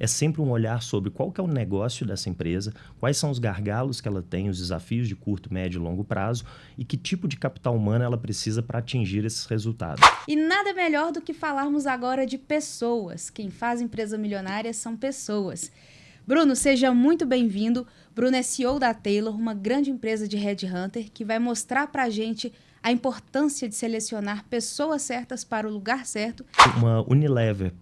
É sempre um olhar sobre qual que é o negócio dessa empresa, quais são os gargalos que ela tem, os desafios de curto, médio e longo prazo e que tipo de capital humano ela precisa para atingir esses resultados. E nada melhor do que falarmos agora de pessoas. Quem faz empresa milionária são pessoas. Bruno, seja muito bem-vindo. Bruno é CEO da Taylor, uma grande empresa de headhunter que vai mostrar para a gente a importância de selecionar pessoas certas para o lugar certo. Uma Unilever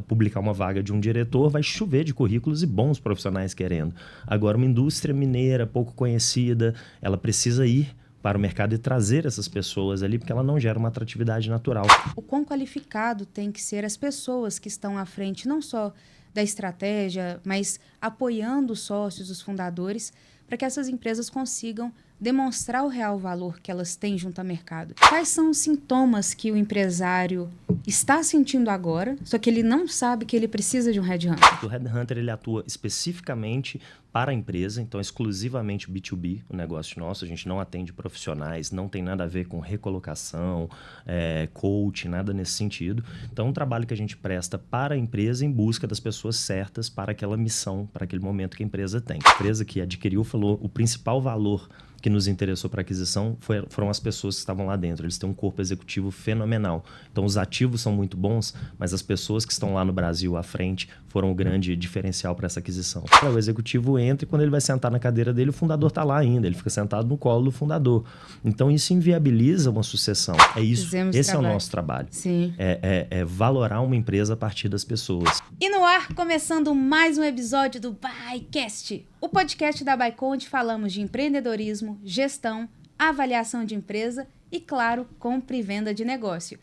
publicar uma vaga de um diretor, vai chover de currículos e bons profissionais querendo. Agora, uma indústria mineira pouco conhecida, ela precisa ir para o mercado e trazer essas pessoas ali, porque ela não gera uma atratividade natural. O quão qualificado tem que ser as pessoas que estão à frente, não só da estratégia, mas apoiando os sócios, os fundadores, para que essas empresas consigam demonstrar o real valor que elas têm junto ao mercado. Quais são os sintomas que o empresário está sentindo agora, só que ele não sabe que ele precisa de um headhunter? O headhunter ele atua especificamente para a empresa, então exclusivamente B2B, o negócio nosso. A gente não atende profissionais, não tem nada a ver com recolocação, coach, nada nesse sentido. Então, um trabalho que a gente presta para a empresa em busca das pessoas certas para aquela missão, para aquele momento que a empresa tem. A empresa que adquiriu falou o principal valor que nos interessou para a aquisição foram as pessoas que estavam lá dentro. Eles têm um corpo executivo fenomenal. Então, os ativos são muito bons, mas as pessoas que estão lá no Brasil à frente foram o grande diferencial para essa aquisição. O executivo entra e quando ele vai sentar na cadeira dele, o fundador está lá ainda. Ele fica sentado no colo do fundador. Então, isso inviabiliza uma sucessão. É isso. Esse é o nosso trabalho. Sim. É valorar uma empresa a partir das pessoas. E no ar, começando mais um episódio do BuyCast, o podcast da Buycom, onde falamos de empreendedorismo, gestão, avaliação de empresa e, claro, compra e venda de negócio.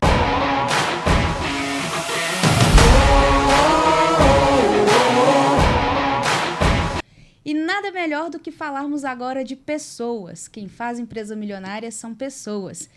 E nada melhor do que falarmos agora de pessoas. Quem faz empresa milionária são pessoas.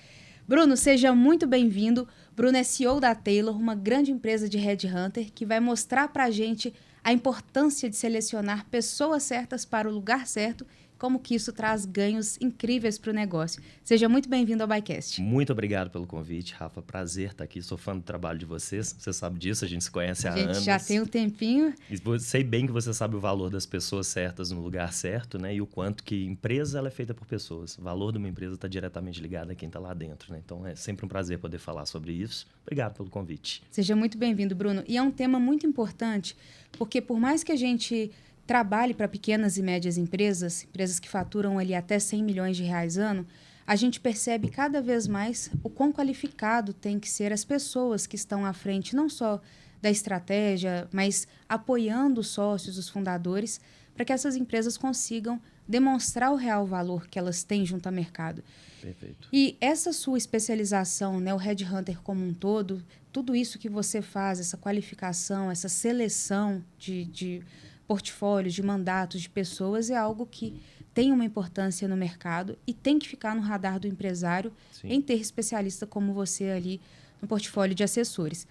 Bruno, seja muito bem-vindo. Bruno é CEO da Taylor, uma grande empresa de headhunter que vai mostrar para a gente a importância de selecionar pessoas certas para o lugar certo, como que isso traz ganhos incríveis para o negócio. Seja muito bem-vindo ao BuyCast. Muito obrigado pelo convite, Rafa. Prazer estar aqui. Sou fã do trabalho de vocês. Você sabe disso, a gente se conhece há anos. A gente já tem um tempinho. E sei bem que você sabe o valor das pessoas certas no lugar certo, né? E o quanto que empresa ela é feita por pessoas. O valor de uma empresa está diretamente ligado a quem está lá dentro, né? Então, é sempre um prazer poder falar sobre isso. Obrigado pelo convite. Seja muito bem-vindo, Bruno. E é um tema muito importante, porque por mais que a gente trabalhe para pequenas e médias empresas, empresas que faturam ali até 100 milhões de reais ano, a gente percebe cada vez mais o quão qualificado tem que ser as pessoas que estão à frente, não só da estratégia, mas apoiando os sócios, os fundadores, para que essas empresas consigam demonstrar o real valor que elas têm junto ao mercado. Perfeito. E essa sua especialização, né, o headhunter como um todo, tudo isso que você faz, essa qualificação, essa seleção de portfólios, de mandatos, de pessoas, é algo que tem uma importância no mercado e tem que ficar no radar do empresário. Sim. Em ter especialista como você ali no portfólio de assessores.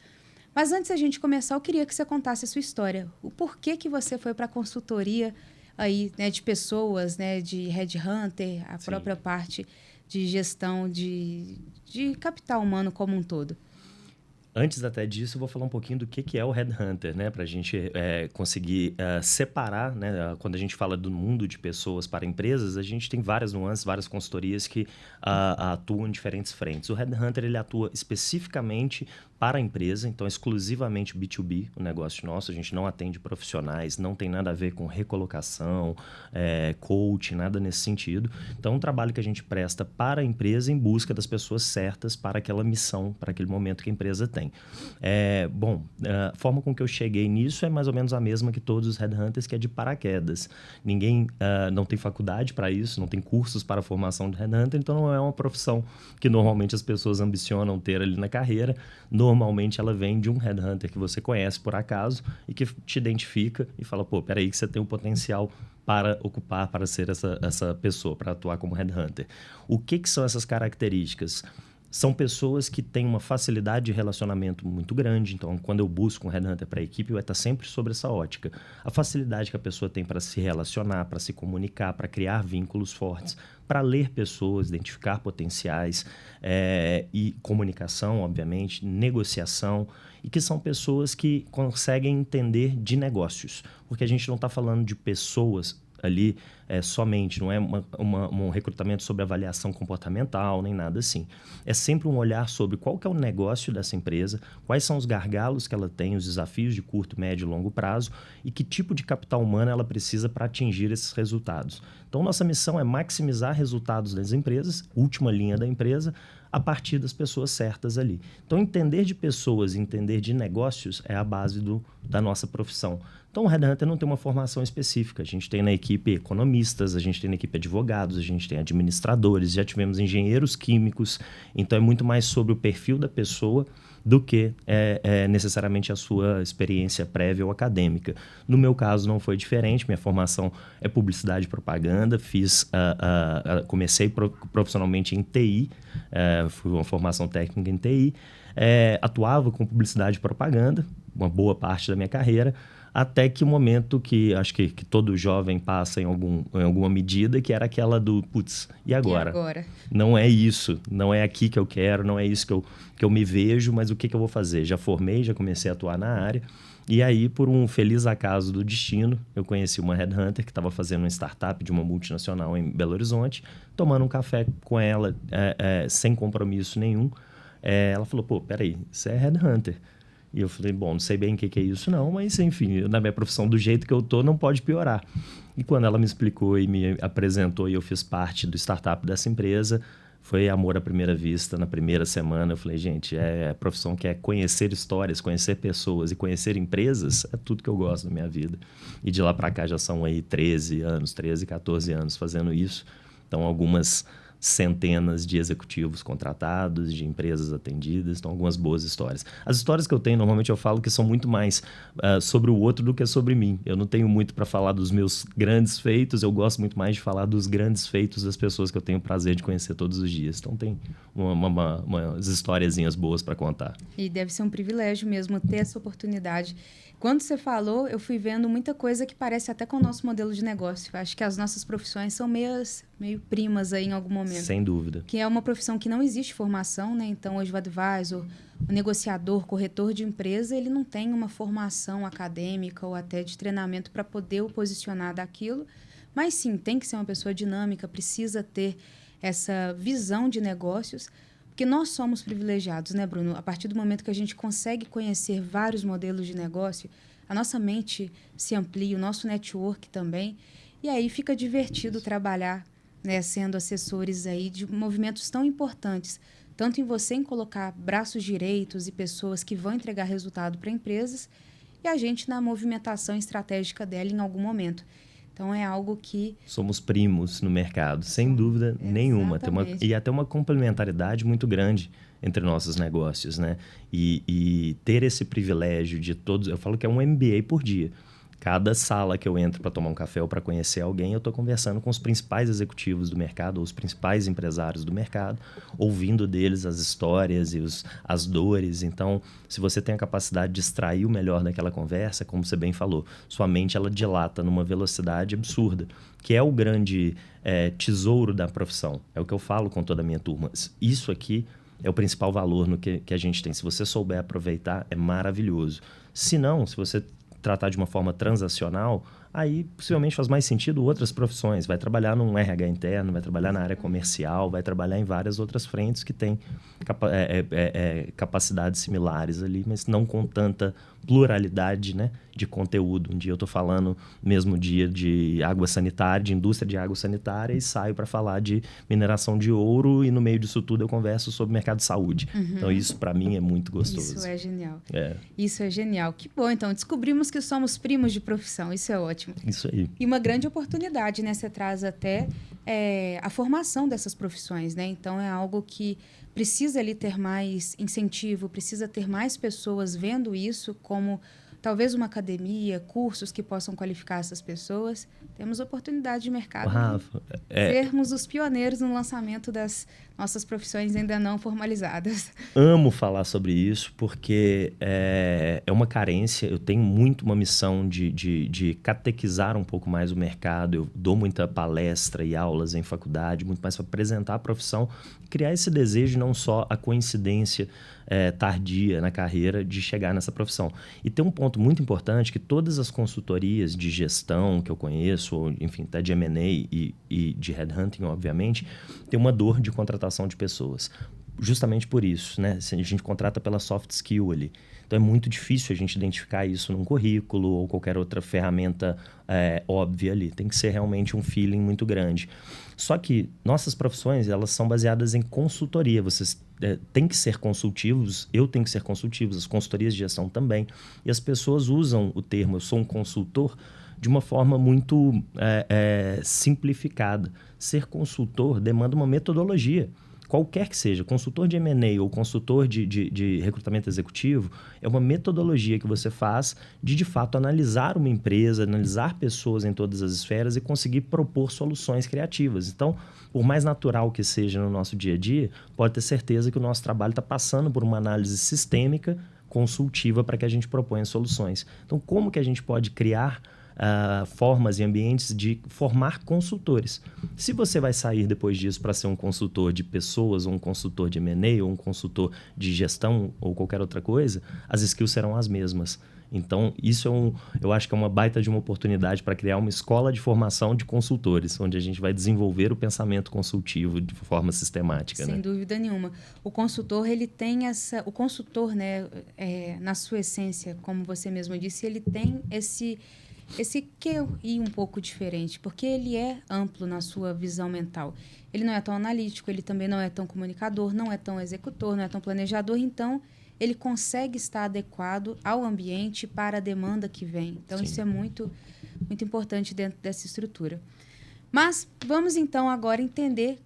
Mas antes da gente começar, eu queria que você contasse a sua história. O porquê que você foi para a consultoria aí, né, de pessoas, né, de headhunter, a Sim. própria parte de gestão de capital humano como um todo. Antes até disso, eu vou falar um pouquinho do que é o headhunter, né? Para a gente conseguir separar, né? Quando a gente fala do mundo de pessoas para empresas, a gente tem várias nuances, várias consultorias que atuam em diferentes frentes. O headhunter ele atua especificamente para a empresa, então exclusivamente B2B, o negócio nosso. A gente não atende profissionais, não tem nada a ver com recolocação, coach, nada nesse sentido. Então, é um trabalho que a gente presta para a empresa em busca das pessoas certas para aquela missão, para aquele momento que a empresa tem. A forma com que eu cheguei nisso é mais ou menos a mesma que todos os headhunters, que é de paraquedas. Ninguém não tem faculdade para isso, não tem cursos para a formação de headhunter, então não é uma profissão que normalmente as pessoas ambicionam ter ali na carreira. Normalmente ela vem de um headhunter que você conhece por acaso e que te identifica e fala, pô, peraí que você tem um potencial para ocupar, para ser essa pessoa, para atuar como headhunter. O que são essas características? são pessoas que têm uma facilidade de relacionamento muito grande. Então, quando eu busco um headhunter para a equipe, vai estar sempre sobre essa ótica. A facilidade que a pessoa tem para se relacionar, para se comunicar, para criar vínculos fortes, para ler pessoas, identificar potenciais, e comunicação, obviamente, negociação, e que são pessoas que conseguem entender de negócios. Porque a gente não está falando de pessoas ali somente, não é um recrutamento sobre avaliação comportamental, nem nada assim. É sempre um olhar sobre qual que é o negócio dessa empresa, quais são os gargalos que ela tem, os desafios de curto, médio e longo prazo e que tipo de capital humano ela precisa para atingir esses resultados. Então, nossa missão é maximizar resultados das empresas, última linha da empresa, a partir das pessoas certas ali. Então, entender de pessoas, entender de negócios é a base da nossa profissão. Então, o Headhunter não tem uma formação específica. A gente tem na equipe economistas, a gente tem na equipe advogados, a gente tem administradores, já tivemos engenheiros químicos. Então, é muito mais sobre o perfil da pessoa do que necessariamente a sua experiência prévia ou acadêmica. No meu caso, não foi diferente. Minha formação é publicidade e propaganda. Comecei profissionalmente em TI, fui uma formação técnica em TI. Atuava com publicidade e propaganda, uma boa parte da minha carreira, até que o momento que acho que todo jovem passa em alguma medida, que era aquela do, putz, e agora? E agora? Não é isso, não é aqui que eu quero, não é isso que eu me vejo, mas o que eu vou fazer? Já formei, já comecei a atuar na área, e aí, por um feliz acaso do destino, eu conheci uma headhunter que estava fazendo uma startup de uma multinacional em Belo Horizonte, tomando um café com ela, sem compromisso nenhum. Ela falou, pô, peraí, você é headhunter. E eu falei, bom, não sei bem o que é isso não, mas enfim, na minha profissão, do jeito que eu tô, não pode piorar. E quando ela me explicou e me apresentou e eu fiz parte do startup dessa empresa, foi amor à primeira vista. Na primeira semana eu falei, gente, a profissão que é conhecer histórias, conhecer pessoas e conhecer empresas, é tudo que eu gosto na minha vida. E de lá para cá já são aí 13, 14 anos fazendo isso. Então, algumas centenas de executivos contratados, de empresas atendidas, então algumas boas histórias. As histórias que eu tenho, normalmente eu falo que são muito mais sobre o outro do que sobre mim. Eu não tenho muito para falar dos meus grandes feitos, eu gosto muito mais de falar dos grandes feitos das pessoas que eu tenho o prazer de conhecer todos os dias. Então tem umas historiazinhas boas para contar. E deve ser um privilégio mesmo ter essa oportunidade. Quando você falou, eu fui vendo muita coisa que parece até com o nosso modelo de negócio. Acho que as nossas profissões são meio primas aí em algum momento. Sem dúvida. Que é uma profissão que não existe formação, né? Então, hoje o advisor, o negociador, corretor de empresa, ele não tem uma formação acadêmica ou até de treinamento para poder o posicionar daquilo. Mas sim, tem que ser uma pessoa dinâmica, precisa ter essa visão de negócios. Porque nós somos privilegiados, né, Bruno? A partir do momento que a gente consegue conhecer vários modelos de negócio, a nossa mente se amplia, o nosso network também. E aí fica divertido trabalhar, né, sendo assessores aí de movimentos tão importantes, tanto em você em colocar braços direitos e pessoas que vão entregar resultado para empresas, e a gente na movimentação estratégica dela em algum momento. Então, é algo que... Somos primos no mercado, sem dúvida nenhuma. E até uma complementaridade muito grande entre nossos negócios, né? E ter esse privilégio de todos... Eu falo que é um MBA por dia. Cada sala que eu entro para tomar um café ou para conhecer alguém, eu estou conversando com os principais executivos do mercado, ou os principais empresários do mercado, ouvindo deles as histórias e as dores. Então, se você tem a capacidade de extrair o melhor daquela conversa, como você bem falou, sua mente ela dilata numa velocidade absurda, que é o grande tesouro da profissão. É o que eu falo com toda a minha turma. Isso aqui é o principal valor no que a gente tem. Se você souber aproveitar, é maravilhoso. Se não, se você tratar de uma forma transacional, aí possivelmente faz mais sentido outras profissões. Vai trabalhar num RH interno, vai trabalhar na área comercial, vai trabalhar em várias outras frentes que têm capacidades similares ali, mas não com tanta pluralidade, né, de conteúdo. Um dia eu estou falando, mesmo dia, de água sanitária, de indústria de água sanitária, e saio para falar de mineração de ouro, e no meio disso tudo eu converso sobre mercado de saúde. Então isso para mim é muito gostoso. Isso é genial. Isso é genial. Que bom, então descobrimos que somos primos de profissão, isso é ótimo. Isso aí. E uma grande oportunidade, né? Você traz até a formação dessas profissões, né? Então, é algo que precisa ali ter mais incentivo, precisa ter mais pessoas vendo isso como talvez uma academia, cursos que possam qualificar essas pessoas. Temos oportunidade de mercado Rafa, de sermos os pioneiros no lançamento das Nossas profissões ainda não formalizadas. Amo falar sobre isso porque é uma carência. Eu tenho muito uma missão de catequizar um pouco mais o mercado. Eu dou muita palestra e aulas em faculdade, muito mais para apresentar a profissão, criar esse desejo, não só a coincidência tardia na carreira de chegar nessa profissão. E tem um ponto muito importante que todas as consultorias de gestão que eu conheço, ou, enfim, até de M&A e de headhunting, obviamente, tem uma dor de contratação de pessoas. Justamente por isso, né? A gente contrata pela soft skill ali. Então, é muito difícil a gente identificar isso num currículo ou qualquer outra ferramenta óbvia ali. Tem que ser realmente um feeling muito grande. Só que nossas profissões, elas são baseadas em consultoria. Vocês têm que ser consultivos, eu tenho que ser consultivo, as consultorias de gestão também. E as pessoas usam o termo "eu sou um consultor" de uma forma muito simplificada. Ser consultor demanda uma metodologia. Qualquer que seja, consultor de M&A ou consultor de recrutamento executivo, é uma metodologia que você faz de fato, analisar uma empresa, analisar pessoas em todas as esferas e conseguir propor soluções criativas. Então, por mais natural que seja no nosso dia a dia, pode ter certeza que o nosso trabalho está passando por uma análise sistêmica, consultiva, para que a gente proponha soluções. Então, como que a gente pode criar formas e ambientes de formar consultores? Se você vai sair depois disso para ser um consultor de pessoas, ou um consultor de M&A, ou um consultor de gestão, ou qualquer outra coisa, as skills serão as mesmas. Então, isso eu acho que é uma baita de uma oportunidade para criar uma escola de formação de consultores, onde a gente vai desenvolver o pensamento consultivo de forma sistemática. Sem dúvida nenhuma. O consultor, ele tem essa... O consultor, né, na sua essência, como você mesmo disse, ele tem esse QI um pouco diferente, porque ele é amplo na sua visão mental. Ele não é tão analítico, ele também não é tão comunicador, não é tão executor, não é tão planejador, então ele consegue estar adequado ao ambiente para a demanda que vem. Então, Sim. Isso é muito, muito importante dentro dessa estrutura. Mas vamos então agora entender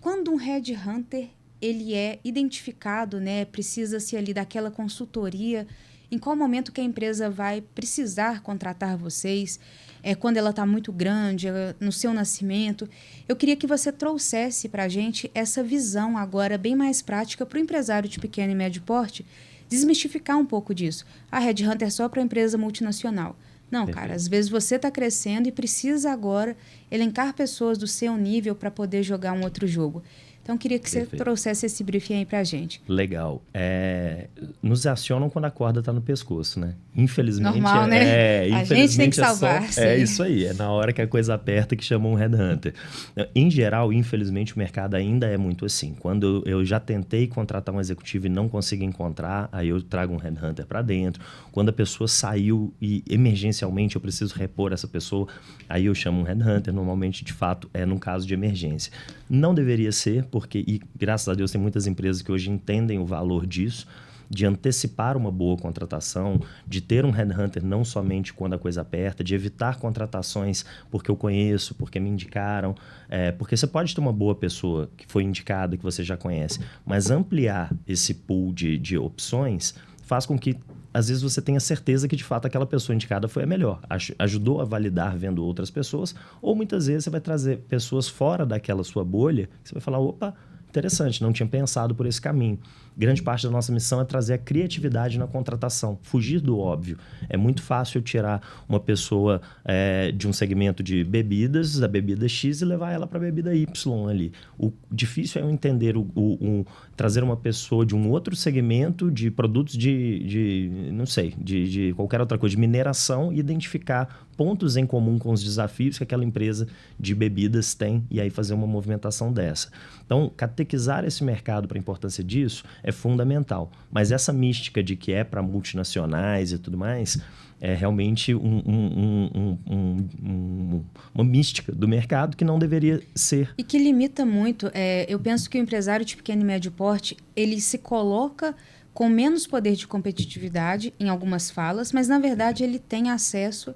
quando um headhunter ele é identificado, né, precisa-se ali daquela consultoria. Em qual momento que a empresa vai precisar contratar vocês? Quando ela está muito grande, no seu nascimento. Eu queria que você trouxesse para a gente essa visão agora bem mais prática para o empresário de pequeno e médio porte, desmistificar um pouco disso. A headhunter é só para empresa multinacional. Não, cara, às vezes você está crescendo e precisa agora elencar pessoas do seu nível para poder jogar um outro jogo. Então, queria que você trouxesse esse briefing aí pra gente. Legal. Nos acionam quando a corda está no pescoço, né? Infelizmente... Normal, né? A gente tem que salvar. É isso aí. É na hora que a coisa aperta que chama um headhunter. Em geral, infelizmente, o mercado ainda é muito assim. Quando eu já tentei contratar um executivo e não consigo encontrar, aí eu trago um headhunter para dentro. Quando a pessoa saiu e emergencialmente eu preciso repor essa pessoa, aí eu chamo um headhunter. Normalmente, de fato, é num caso de emergência. Não deveria ser, e graças a Deus tem muitas empresas que hoje entendem o valor disso, de antecipar uma boa contratação, de ter um headhunter não somente quando a coisa aperta, de evitar contratações porque eu conheço, porque me indicaram, porque você pode ter uma boa pessoa que foi indicada, que você já conhece, mas ampliar esse pool de opções faz com que às vezes você tenha certeza que de fato aquela pessoa indicada foi a melhor, ajudou a validar vendo outras pessoas, ou muitas vezes você vai trazer pessoas fora daquela sua bolha, que você vai falar, opa, interessante, não tinha pensado por esse caminho. Grande parte da nossa missão é trazer a criatividade na contratação, fugir do óbvio. É muito fácil eu tirar uma pessoa de um segmento de bebidas, da bebida X, e levar ela para a bebida Y ali. O difícil é eu entender, trazer uma pessoa de um outro segmento de produtos não sei, de qualquer outra coisa, de mineração, e identificar pontos em comum com os desafios que aquela empresa de bebidas tem, e aí fazer uma movimentação dessa. Então, catequizar esse mercado para a importância disso é fundamental. Mas essa mística de que é para multinacionais e tudo mais é realmente uma mística do mercado que não deveria ser. E que limita muito. Eu penso que o empresário de pequeno e médio porte, ele se coloca com menos poder de competitividade em algumas falas, mas, na verdade, ele tem acesso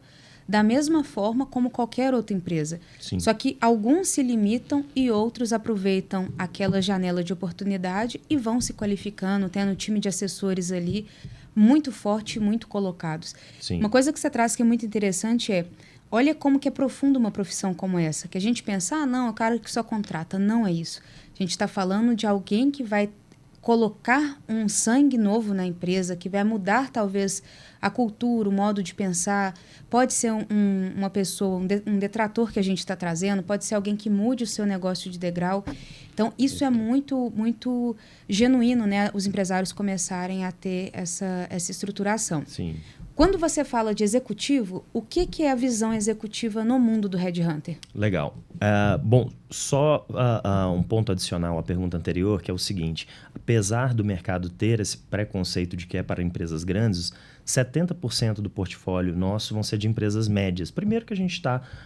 da mesma forma como qualquer outra empresa. Sim. Só que alguns se limitam e outros aproveitam aquela janela de oportunidade e vão se qualificando, tendo um time de assessores ali muito forte e muito colocados. Sim. Uma coisa que você traz que é muito interessante olha como que é profunda uma profissão como essa, que a gente pensa, não, é o cara que só contrata. Não é isso. A gente está falando de alguém que vai colocar um sangue novo na empresa, que vai mudar talvez a cultura, o modo de pensar. Pode ser uma pessoa, um detrator que a gente está trazendo, pode ser alguém que mude o seu negócio de degrau. Então, isso é muito, muito genuíno, né? Os empresários começarem a ter essa estruturação. Sim. Quando você fala de executivo, o que é a visão executiva no mundo do Headhunter? Legal. Bom, só um ponto adicional à pergunta anterior, que é o seguinte. Apesar do mercado ter esse preconceito de que é para empresas grandes, 70% do portfólio nosso vão ser de empresas médias. Primeiro que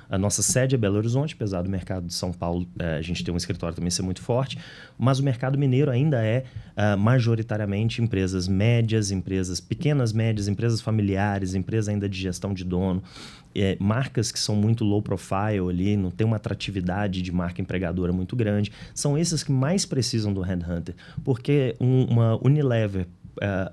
a nossa sede é Belo Horizonte, apesar do mercado de São Paulo, a gente tem um escritório também ser muito forte, mas o mercado mineiro ainda é majoritariamente empresas médias, empresas pequenas, médias, empresas familiares, empresas ainda de gestão de dono, marcas que são muito low profile ali, não tem uma atratividade de marca empregadora muito grande. São esses que mais precisam do Headhunter, porque uma Unilever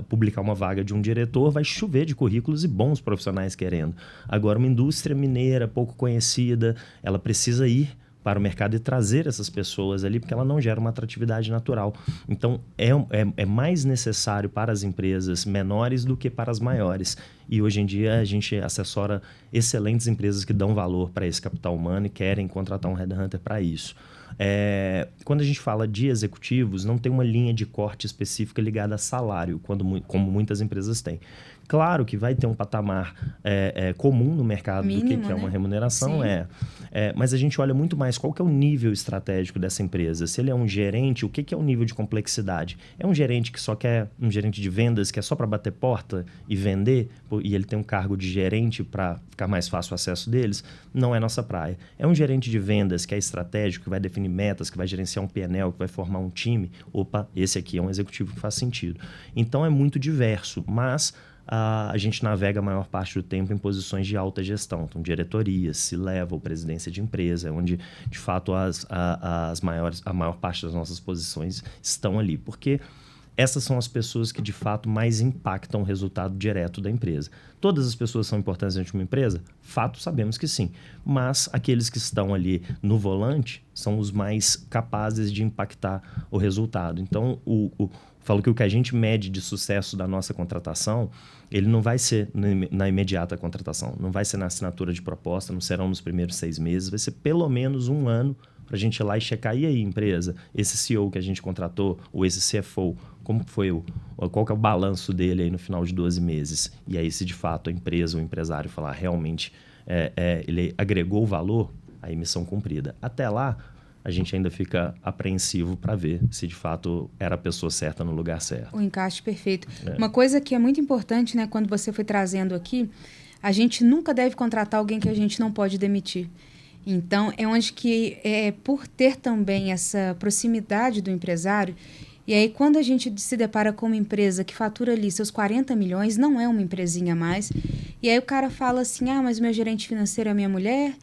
publicar uma vaga de um diretor, vai chover de currículos e bons profissionais querendo. Agora, uma indústria mineira pouco conhecida, ela precisa ir para o mercado e trazer essas pessoas ali, porque ela não gera uma atratividade natural. Então, é mais necessário para as empresas menores do que para as maiores. E hoje em dia a gente assessora excelentes empresas que dão valor para esse capital humano e querem contratar um Headhunter para isso. Quando a gente fala de executivos, não tem uma linha de corte específica ligada a salário, como muitas empresas têm. Claro que vai ter um patamar comum no mercado mínimo, do que é uma né? remuneração, mas a gente olha muito mais qual que é o nível estratégico dessa empresa. Se ele é um gerente, o que é o nível de complexidade? É um gerente que só quer, um gerente de vendas que é só para bater porta e vender, e ele tem um cargo de gerente para ficar mais fácil o acesso deles? Não é nossa praia. É um gerente de vendas que é estratégico, que vai definir metas, que vai gerenciar um PNL, que vai formar um time. Opa, esse aqui é um executivo que faz sentido. Então é muito diverso, mas a gente navega a maior parte do tempo em posições de alta gestão. Então, diretorias, C-level, presidência de empresa, onde, de fato, a maior parte das nossas posições estão ali. Porque essas são as pessoas que, de fato, mais impactam o resultado direto da empresa. Todas as pessoas são importantes dentro de uma empresa? Fato, sabemos que sim. Mas aqueles que estão ali no volante são os mais capazes de impactar o resultado. Então, falo que o que a gente mede de sucesso da nossa contratação, ele não vai ser na imediata contratação, não vai ser na assinatura de proposta, não serão nos primeiros 6 meses, vai ser pelo menos 1 ano para a gente ir lá e checar. E aí, empresa, esse CEO que a gente contratou, ou esse CFO, como foi qual que é o balanço dele aí no final de 12 meses? E aí, se de fato a empresa ou o empresário falar realmente ele agregou valor, aí missão cumprida. Até lá, a gente ainda fica apreensivo para ver se de fato era a pessoa certa no lugar certo. O encaixe perfeito. Uma coisa que é muito importante, né, quando você foi trazendo aqui, a gente nunca deve contratar alguém que a gente não pode demitir. Então, é onde que, por ter também essa proximidade do empresário, e aí quando a gente se depara com uma empresa que fatura ali seus 40 milhões, não é uma empresinha a mais, e aí o cara fala assim, mas meu gerente financeiro é minha mulher,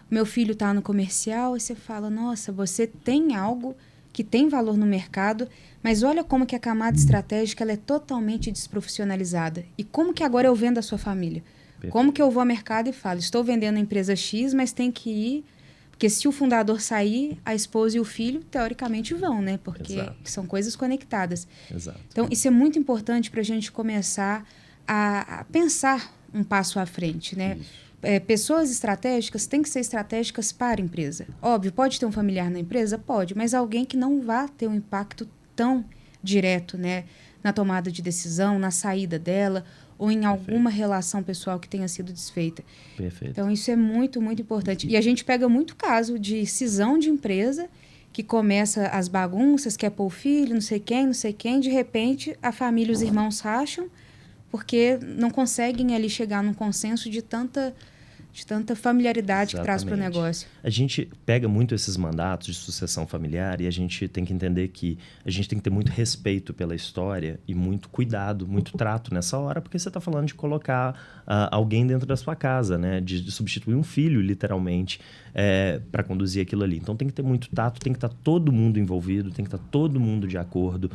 meu filho está no comercial, e você fala, nossa, você tem algo que tem valor no mercado, mas olha como que a camada estratégica ela é totalmente desprofissionalizada. E como que agora eu vendo a sua família? Perfeito. Como que eu vou ao mercado e falo, estou vendendo a empresa X, mas tem que ir, porque se o fundador sair, a esposa e o filho, teoricamente, vão, né? Porque Exato. são coisas conectadas. Exato. Então, isso é muito importante para a gente começar a pensar um passo à frente, né? Pessoas estratégicas têm que ser estratégicas para a empresa. Óbvio, pode ter um familiar na empresa? Pode, mas alguém que não vá ter um impacto tão direto, né, na tomada de decisão, na saída dela, ou em alguma relação pessoal que tenha sido desfeita. Perfeito. Então, isso é muito, muito importante. E a gente pega muito caso de cisão de empresa, que começa as bagunças, quer pôr o filho, não sei quem, de repente a família e os irmãos racham, porque não conseguem ali chegar num consenso de tanta familiaridade. Exatamente. Que traz para o negócio. A gente pega muito esses mandatos de sucessão familiar e a gente tem que entender que a gente tem que ter muito respeito pela história e muito cuidado, muito trato nessa hora, porque você está falando de colocar alguém dentro da sua casa, né? De substituir um filho, literalmente, para conduzir aquilo ali. Então tem que ter muito tato, tem que estar todo mundo envolvido, tem que estar todo mundo de acordo.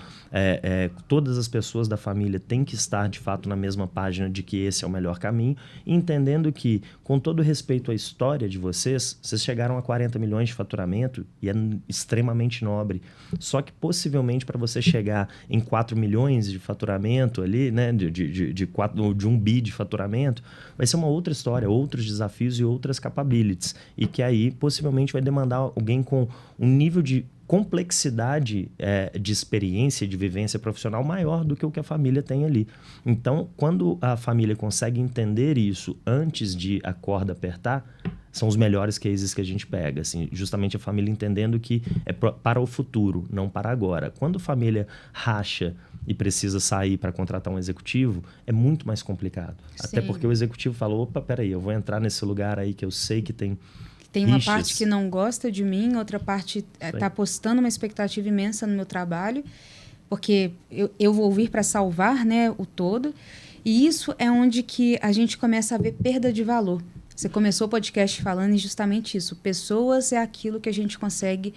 Todas as pessoas da família têm que estar, de fato, na mesma página de que esse é o melhor caminho, entendendo que, com todo respeito à história de vocês chegaram a 40 milhões de faturamento e é extremamente nobre. Só que possivelmente para você chegar em 4 milhões de faturamento ali, né, de 1 bi de faturamento, vai ser uma outra história, outros desafios e outras capabilities. E que aí possivelmente vai demandar alguém com um nível de complexidade de experiência, de vivência profissional maior do que o que a família tem ali. Então, quando a família consegue entender isso antes de a corda apertar, são os melhores cases que a gente pega. Assim, justamente a família entendendo que é para o futuro, não para agora. Quando a família racha e precisa sair para contratar um executivo, é muito mais complicado. Sim. Até porque o executivo fala, opa, peraí, eu vou entrar nesse lugar aí que eu sei que tem... Tem uma parte que não gosta de mim, outra parte está postando uma expectativa imensa no meu trabalho, porque eu vou vir para salvar, né, o todo. E isso é onde que a gente começa a ver perda de valor. Você começou o podcast falando em justamente isso. Pessoas é aquilo que a gente consegue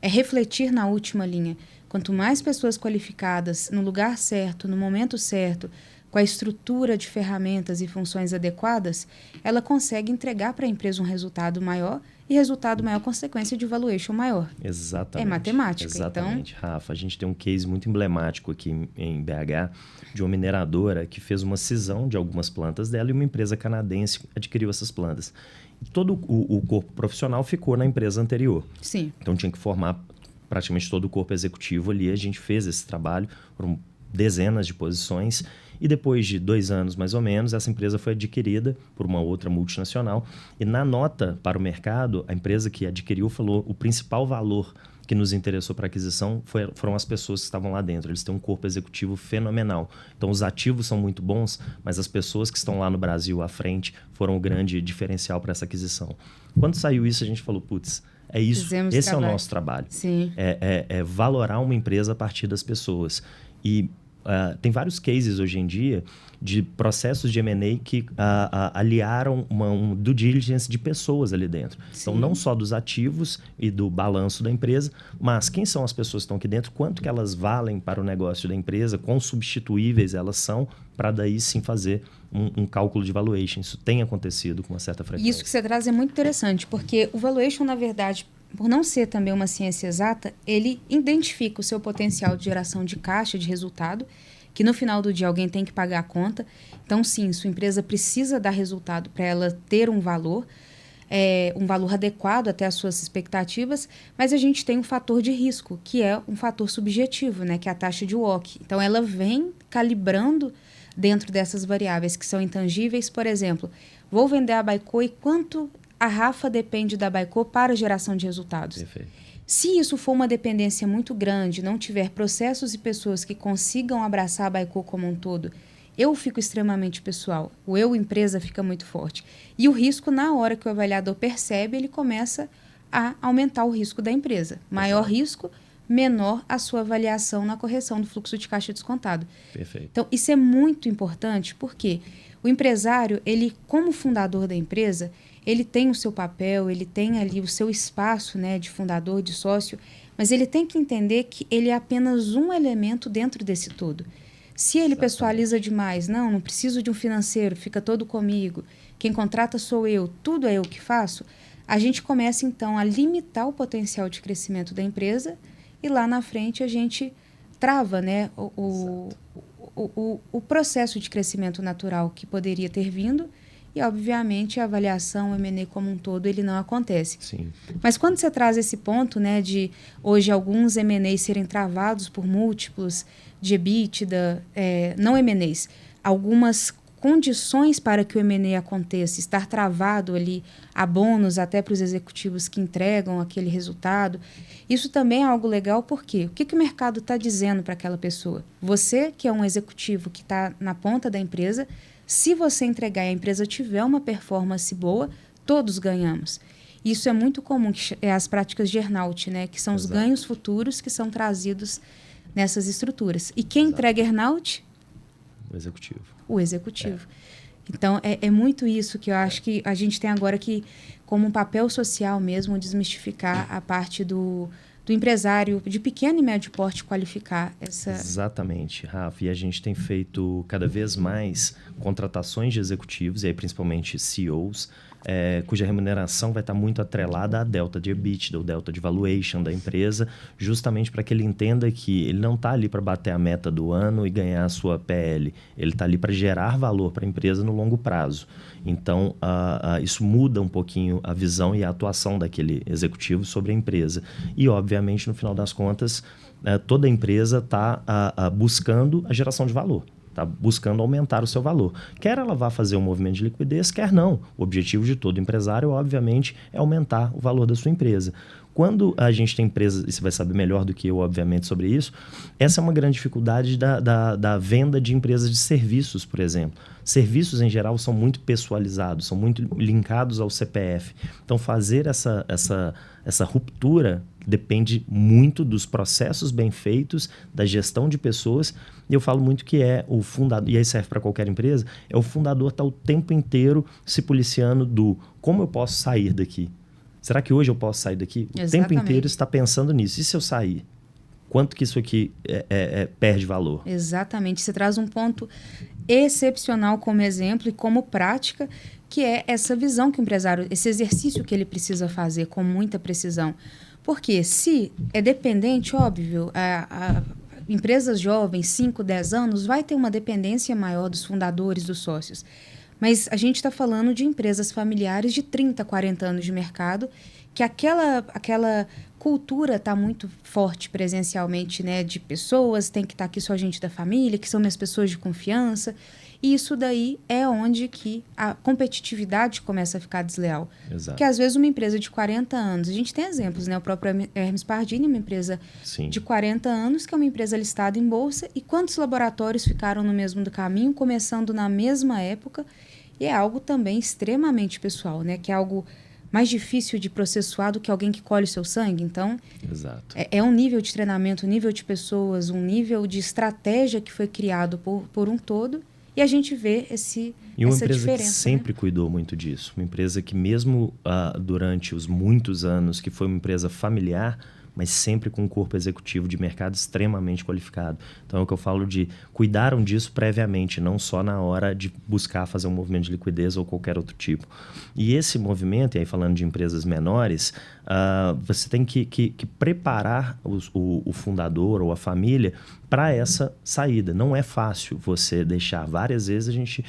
refletir na última linha. Quanto mais pessoas qualificadas, no lugar certo, no momento certo, com a estrutura de ferramentas e funções adequadas, ela consegue entregar para a empresa um resultado maior e resultado maior, consequência de valuation maior. Exatamente. É matemática. Exatamente, então... Rafa. A gente tem um case muito emblemático aqui em BH de uma mineradora que fez uma cisão de algumas plantas dela e uma empresa canadense adquiriu essas plantas. E todo o corpo profissional ficou na empresa anterior. Sim. Então tinha que formar praticamente todo o corpo executivo ali. A gente fez esse trabalho, foram dezenas de posições. E depois de 2 anos, mais ou menos, essa empresa foi adquirida por uma outra multinacional. E na nota para o mercado, a empresa que adquiriu falou o principal valor que nos interessou para a aquisição foram as pessoas que estavam lá dentro. Eles têm um corpo executivo fenomenal. Então, os ativos são muito bons, mas as pessoas que estão lá no Brasil à frente foram o grande diferencial para essa aquisição. Quando saiu isso, a gente falou, putz, é isso, esse é o nosso trabalho. Sim. É valorar uma empresa a partir das pessoas. E tem vários cases hoje em dia de processos de M&A que aliaram um due diligence de pessoas ali dentro. Sim. Então, não só dos ativos e do balanço da empresa, mas quem são as pessoas que estão aqui dentro, quanto que elas valem para o negócio da empresa, quão substituíveis elas são, para daí sim fazer um cálculo de valuation. Isso tem acontecido com uma certa frequência. Isso que você traz é muito interessante, porque o valuation, na verdade, por não ser também uma ciência exata, ele identifica o seu potencial de geração de caixa, de resultado, que no final do dia alguém tem que pagar a conta. Então, sim, sua empresa precisa dar resultado para ela ter um valor adequado até às suas expectativas, mas a gente tem um fator de risco, que é um fator subjetivo, né, que é a taxa de WACC. Então, ela vem calibrando dentro dessas variáveis que são intangíveis. Por exemplo, vou vender a Baico e quanto a Rafa depende da Baico para a geração de resultados. Perfeito. Se isso for uma dependência muito grande, não tiver processos e pessoas que consigam abraçar a Baico como um todo, eu fico extremamente pessoal. O eu, empresa, fica muito forte. E o risco, na hora que o avaliador percebe, ele começa a aumentar o risco da empresa. Maior risco, menor a sua avaliação na correção do fluxo de caixa descontado. Perfeito. Então, isso é muito importante, porque o empresário, ele, como fundador da empresa, ele tem o seu papel, ele tem ali o seu espaço, né, de fundador, de sócio, mas ele tem que entender que ele é apenas um elemento dentro desse todo. Se ele pessoaliza demais, não preciso de um financeiro, fica todo comigo, quem contrata sou eu, tudo é eu que faço, a gente começa então a limitar o potencial de crescimento da empresa e lá na frente a gente trava, né, o processo de crescimento natural que poderia ter vindo. E, obviamente, a avaliação, o M&A como um todo, ele não acontece. Sim. Mas quando você traz esse ponto, né, de hoje alguns M&As serem travados por múltiplos de EBITDA, não M&As, algumas condições para que o M&A aconteça, estar travado ali a bônus até para os executivos que entregam aquele resultado, isso também é algo legal, porque o que o mercado está dizendo para aquela pessoa? Você, que é um executivo que está na ponta da empresa, se você entregar e a empresa tiver uma performance boa, todos ganhamos. Isso é muito comum, que é as práticas de earnout, né? Que são os ganhos futuros que são trazidos nessas estruturas. E quem entrega earnout? O executivo. O executivo. Então, é muito isso que eu acho que a gente tem agora que, como um papel social mesmo, desmistificar a parte do empresário de pequeno e médio porte qualificar essa... Exatamente, Rafa. E a gente tem feito cada vez mais contratações de executivos, e aí principalmente CEOs, cuja remuneração vai estar muito atrelada à delta de EBITDA, ou delta de valuation da empresa, justamente para que ele entenda que ele não está ali para bater a meta do ano e ganhar a sua PL. Ele está ali para gerar valor para a empresa no longo prazo. Então, isso muda um pouquinho a visão e a atuação daquele executivo sobre a empresa. E, obviamente, no final das contas, toda empresa está buscando a geração de valor. Está buscando aumentar o seu valor. Quer ela vá fazer um movimento de liquidez, quer não. O objetivo de todo empresário, obviamente, é aumentar o valor da sua empresa. Quando a gente tem empresas, e você vai saber melhor do que eu, obviamente, sobre isso, essa é uma grande dificuldade da venda de empresas de serviços, por exemplo. Serviços, em geral, são muito pessoalizados, são muito linkados ao CPF. Então, fazer essa ruptura depende muito dos processos bem feitos, da gestão de pessoas. E eu falo muito que é o fundador, e aí serve para qualquer empresa, é o fundador estar o tempo inteiro se policiando do como eu posso sair daqui. Será que hoje eu posso sair daqui? O tempo inteiro está pensando nisso. E se eu sair? Quanto que isso aqui perde valor? Exatamente. Você traz um ponto excepcional como exemplo e como prática, que é essa visão que o empresário, esse exercício que ele precisa fazer com muita precisão. Porque se é dependente, óbvio, empresas jovens, 5, 10 anos, vai ter uma dependência maior dos fundadores, dos sócios. Mas a gente está falando de empresas familiares de 30, 40 anos de mercado, que aquela cultura está muito forte presencialmente, né? De pessoas, tem que estar aqui só gente da família, que são minhas pessoas de confiança. E isso daí é onde que a competitividade começa a ficar desleal. Exato. Porque às vezes uma empresa de 40 anos, a gente tem exemplos, né? O próprio Hermes Pardini, uma empresa Sim. de 40 anos, que é uma empresa listada em bolsa, e quantos laboratórios ficaram no mesmo caminho, começando na mesma época, e é algo também extremamente pessoal, né? Que é algo mais difícil de processuar do que alguém que colhe o seu sangue. Então, Exato. É um nível de treinamento, um nível de pessoas, um nível de estratégia que foi criado por um todo, e a gente vê E uma essa empresa diferença. que sempre cuidou muito disso. Uma empresa que mesmo durante os muitos anos, que foi uma empresa familiar, mas sempre com um corpo executivo de mercado extremamente qualificado. Então é o que eu falo de cuidaram disso previamente, não só na hora de buscar fazer um movimento de liquidez ou qualquer outro tipo. E esse movimento, e aí falando de empresas menores, você tem que preparar o fundador ou a família para essa saída. Não é fácil você deixar. Várias vezes a gente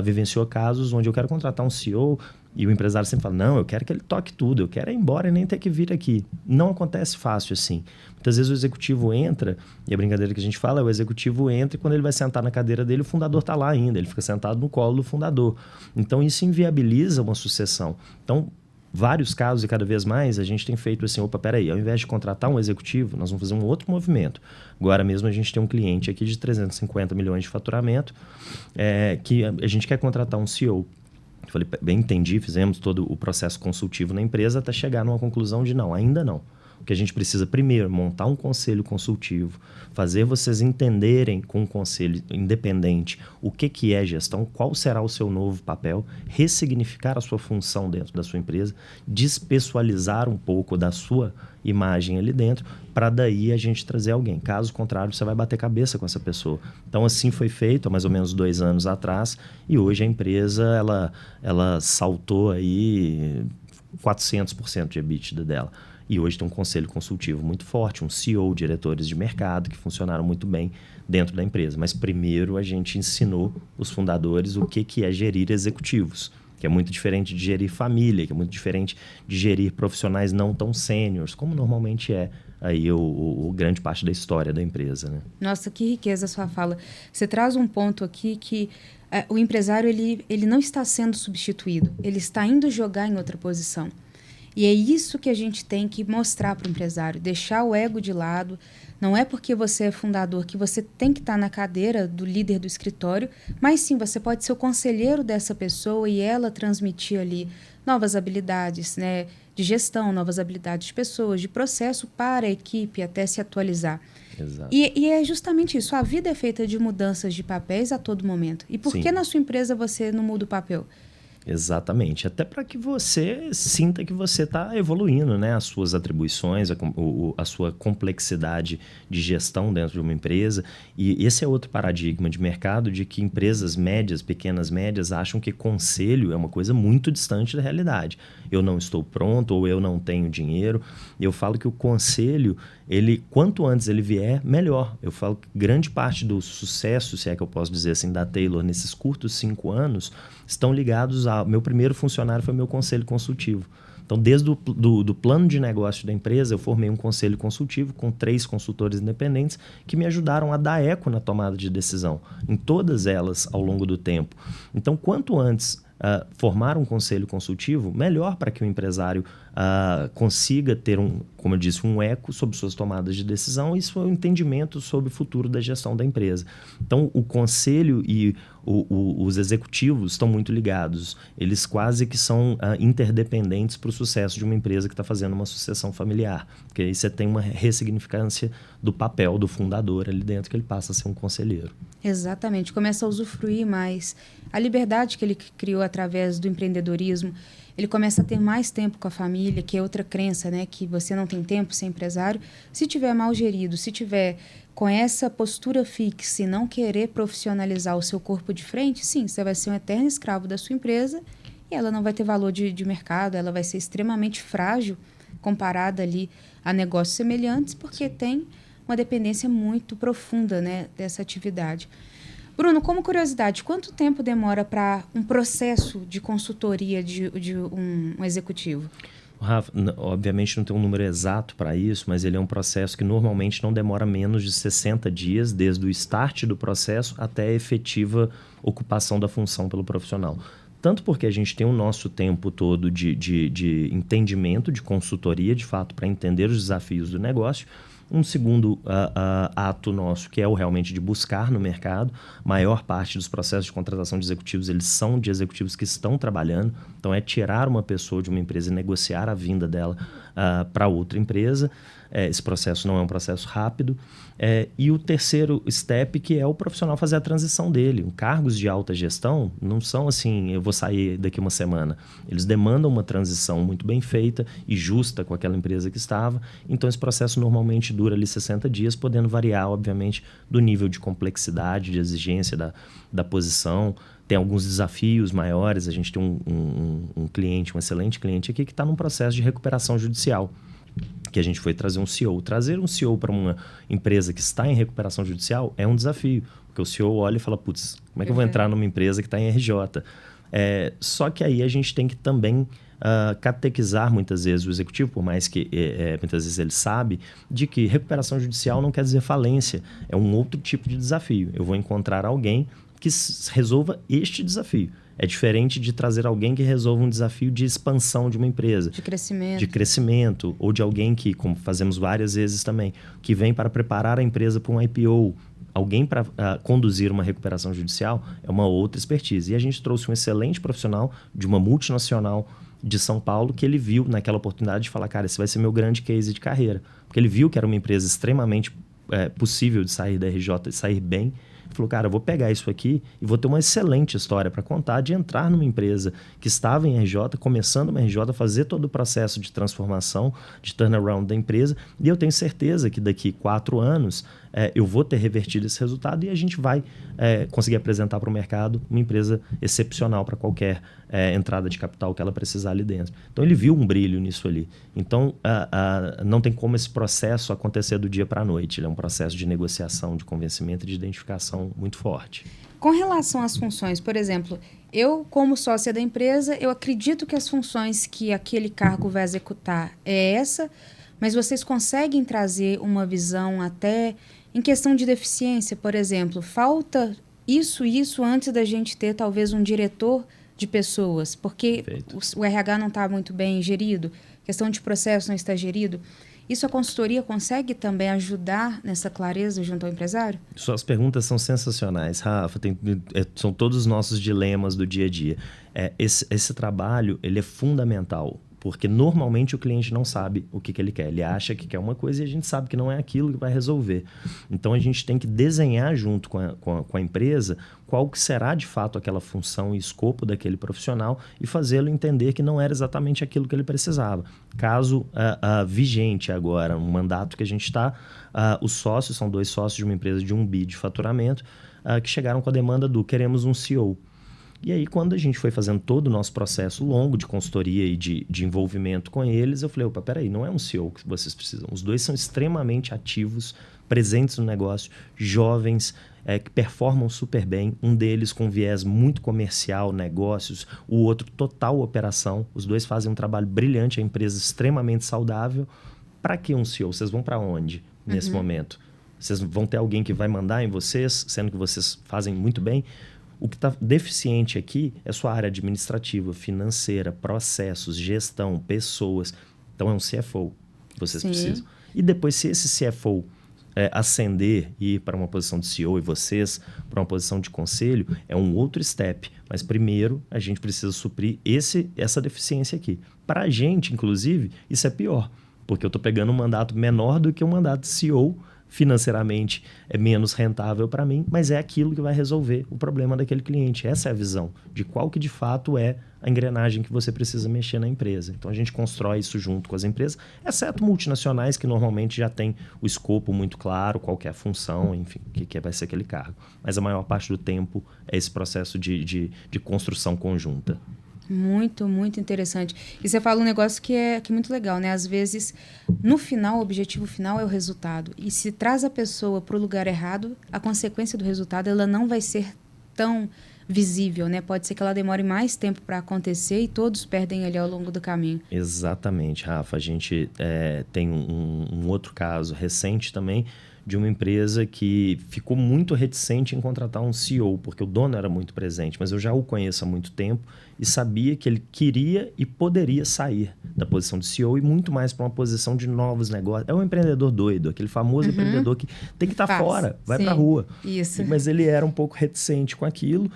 vivenciou casos onde eu quero contratar um CEO e o empresário sempre fala, não, eu quero que ele toque tudo, eu quero ir embora e nem ter que vir aqui. Não acontece fácil assim. Muitas vezes o executivo entra, e a brincadeira que a gente fala é o executivo entra e quando ele vai sentar na cadeira dele, o fundador está lá ainda, ele fica sentado no colo do fundador. Então isso inviabiliza uma sucessão. Então, vários casos e cada vez mais a gente tem feito assim, opa, peraí, ao invés de contratar um executivo, nós vamos fazer um outro movimento. Agora mesmo a gente tem um cliente aqui de 350 milhões de faturamento, que a gente quer contratar um CEO. Eu falei, bem entendi, fizemos todo o processo consultivo na empresa até chegar numa conclusão de não, ainda não. O que a gente precisa primeiro, montar um conselho consultivo, fazer vocês entenderem com um conselho independente o que é gestão, qual será o seu novo papel, ressignificar a sua função dentro da sua empresa, despessoalizar um pouco da sua imagem ali dentro, para daí a gente trazer alguém. Caso contrário, você vai bater cabeça com essa pessoa. Então, assim foi feito há mais ou menos 2 anos atrás, e hoje a empresa ela saltou aí 400% de EBITDA dela. E hoje tem um conselho consultivo muito forte, um CEO, diretores de mercado que funcionaram muito bem dentro da empresa. Mas primeiro a gente ensinou os fundadores o que é gerir executivos, que é muito diferente de gerir família, que é muito diferente de gerir profissionais não tão sêniores, como normalmente é aí o grande parte da história da empresa, né? Nossa, que riqueza a sua fala. Você traz um ponto aqui que o empresário ele não está sendo substituído, ele está indo jogar em outra posição. E é isso que a gente tem que mostrar para o empresário, deixar o ego de lado. Não é porque você é fundador que você tem que estar na cadeira do líder do escritório, mas sim, você pode ser o conselheiro dessa pessoa e ela transmitir ali novas habilidades, né, de gestão, novas habilidades de pessoas, de processo para a equipe até se atualizar. Exato. E é justamente isso, a vida é feita de mudanças de papéis a todo momento. E por Sim. que na sua empresa você não muda o papel? Exatamente. Até para que você sinta que você está evoluindo, né? As suas atribuições, a sua complexidade de gestão dentro de uma empresa. E esse é outro paradigma de mercado de que empresas médias, pequenas, médias, acham que conselho é uma coisa muito distante da realidade. Eu não estou pronto ou eu não tenho dinheiro. Eu falo que o conselho, quanto antes ele vier, melhor. Eu falo que grande parte do sucesso, se é que eu posso dizer assim, da Taylor nesses curtos 5 anos, estão ligados ao meu primeiro funcionário foi meu conselho consultivo. Então, desde do plano de negócio da empresa, eu formei um conselho consultivo com 3 consultores independentes que me ajudaram a dar eco na tomada de decisão, em todas elas ao longo do tempo. Então, quanto antes formar um conselho consultivo, melhor para que o empresário consiga ter, como eu disse, um eco sobre suas tomadas de decisão e seu entendimento sobre o futuro da gestão da empresa. Então, o conselho e os executivos estão muito ligados. Eles quase que são interdependentes para o sucesso de uma empresa que está fazendo uma sucessão familiar. Porque aí você tem uma ressignificância do papel do fundador ali dentro, que ele passa a ser um conselheiro. Exatamente. Começa a usufruir mais a liberdade que ele criou através do empreendedorismo. Ele começa a ter mais tempo com a família, que é outra crença, né? Que você não tem tempo ser empresário. Se tiver mal gerido, se tiver com essa postura fixa e não querer profissionalizar o seu corpo de frente, sim, você vai ser um eterno escravo da sua empresa e ela não vai ter valor de mercado, ela vai ser extremamente frágil comparada ali a negócios semelhantes, porque tem uma dependência muito profunda, né, dessa atividade. Bruno, como curiosidade, quanto tempo demora para um processo de consultoria de um executivo? Rafa, obviamente não tem um número exato para isso, mas ele é um processo que normalmente não demora menos de 60 dias, desde o start do processo até a efetiva ocupação da função pelo profissional. Tanto porque a gente tem o nosso tempo todo de entendimento, de consultoria, de fato, para entender os desafios do negócio. Um segundo ato nosso, que é o realmente de buscar no mercado. Maior parte dos processos de contratação de executivos, eles são de executivos que estão trabalhando. Então, é tirar uma pessoa de uma empresa e negociar a vinda dela para outra empresa. Esse processo não é um processo rápido. E o terceiro step, que é o profissional fazer a transição dele. Cargos de alta gestão não são assim, eu vou sair daqui uma semana. Eles demandam uma transição muito bem feita e justa com aquela empresa que estava. Então, esse processo normalmente dura ali 60 dias, podendo variar, obviamente, do nível de complexidade, de exigência da posição. Tem alguns desafios maiores. A gente tem um cliente, um excelente cliente aqui, que está num processo de recuperação judicial, que a gente foi trazer um CEO. Trazer um CEO para uma empresa que está em recuperação judicial é um desafio, porque o CEO olha e fala, putz, como é que eu vou entrar numa empresa que está em RJ? Só que aí a gente tem que também catequizar muitas vezes o executivo, por mais que muitas vezes ele sabe, de que recuperação judicial não quer dizer falência, é um outro tipo de desafio. Eu vou encontrar alguém que resolva este desafio. É diferente de trazer alguém que resolva um desafio de expansão de uma empresa. De crescimento. De crescimento. Ou de alguém que, como fazemos várias vezes também, que vem para preparar a empresa para um IPO. Alguém para conduzir uma recuperação judicial é uma outra expertise. E a gente trouxe um excelente profissional de uma multinacional de São Paulo, que ele viu naquela oportunidade de falar, cara, esse vai ser meu grande case de carreira. Porque ele viu que era uma empresa extremamente possível de sair da RJ e sair bem. Falou, cara, eu vou pegar isso aqui e vou ter uma excelente história para contar de entrar numa empresa que estava em RJ, começando uma RJ, fazer todo o processo de transformação, de turnaround da empresa. E eu tenho certeza que daqui 4 anos eu vou ter revertido esse resultado e a gente vai conseguir apresentar para o mercado uma empresa excepcional para qualquer entrada de capital que ela precisar ali dentro. Então, ele viu um brilho nisso ali. Então, não tem como esse processo acontecer do dia para a noite. Ele é um processo de negociação, de convencimento e de identificação muito forte. Com relação às funções, por exemplo, eu, como sócia da empresa, eu acredito que as funções que aquele cargo vai executar é essa, mas vocês conseguem trazer uma visão até em questão de deficiência, por exemplo, falta isso antes da gente ter talvez um diretor de pessoas, porque o RH não está muito bem gerido, questão de processo não está gerido. Isso a consultoria consegue também ajudar nessa clareza junto ao empresário? Suas perguntas são sensacionais, Rafa. São todos os nossos dilemas do dia a dia. Esse trabalho ele é fundamental. Porque normalmente o cliente não sabe o que ele quer. Ele acha que quer uma coisa e a gente sabe que não é aquilo que vai resolver. Então a gente tem que desenhar junto com a empresa qual que será de fato aquela função e escopo daquele profissional e fazê-lo entender que não era exatamente aquilo que ele precisava. Caso vigente agora, um mandato que a gente está, os sócios, são 2 sócios de uma empresa de 1 bi de faturamento, que chegaram com a demanda do queremos um CEO. E aí, quando a gente foi fazendo todo o nosso processo longo de consultoria e de envolvimento com eles, eu falei, opa, peraí, não é um CEO que vocês precisam. Os 2 são extremamente ativos, presentes no negócio, jovens, que performam super bem. Um deles com viés muito comercial, negócios, o outro total operação. Os 2 fazem um trabalho brilhante, a empresa extremamente saudável. Para que um CEO? Vocês vão para onde nesse momento? Vocês vão ter alguém que vai mandar em vocês, sendo que vocês fazem muito bem? O que está deficiente aqui é sua área administrativa, financeira, processos, gestão, pessoas. Então, é um CFO que vocês precisam. E depois, se esse CFO ascender e ir para uma posição de CEO e vocês para uma posição de conselho, é um outro step. Mas primeiro, a gente precisa suprir essa deficiência aqui. Para a gente, inclusive, isso é pior, porque eu estou pegando um mandato menor do que um mandato de CEO. Financeiramente é menos rentável para mim, mas é aquilo que vai resolver o problema daquele cliente. Essa é a visão de qual que de fato é a engrenagem que você precisa mexer na empresa. Então a gente constrói isso junto com as empresas, exceto multinacionais que normalmente já tem o escopo muito claro, qual que é a função, enfim, o que vai ser aquele cargo. Mas a maior parte do tempo é esse processo de construção conjunta. Muito, muito interessante. E você fala um negócio que é muito legal, né? Às vezes, no final, o objetivo final é o resultado. E se traz a pessoa para o lugar errado, a consequência do resultado ela não vai ser tão visível, né? Pode ser que ela demore mais tempo para acontecer e todos perdem ali ao longo do caminho. Exatamente, Rafa. A gente tem um outro caso recente também de uma empresa que ficou muito reticente em contratar um CEO, porque o dono era muito presente, mas eu já o conheço há muito tempo e sabia que ele queria e poderia sair da posição de CEO e muito mais para uma posição de novos negócios. É um empreendedor doido, aquele famoso empreendedor que tem que estar fora, vai para a rua. Isso. Mas ele era um pouco reticente com aquilo,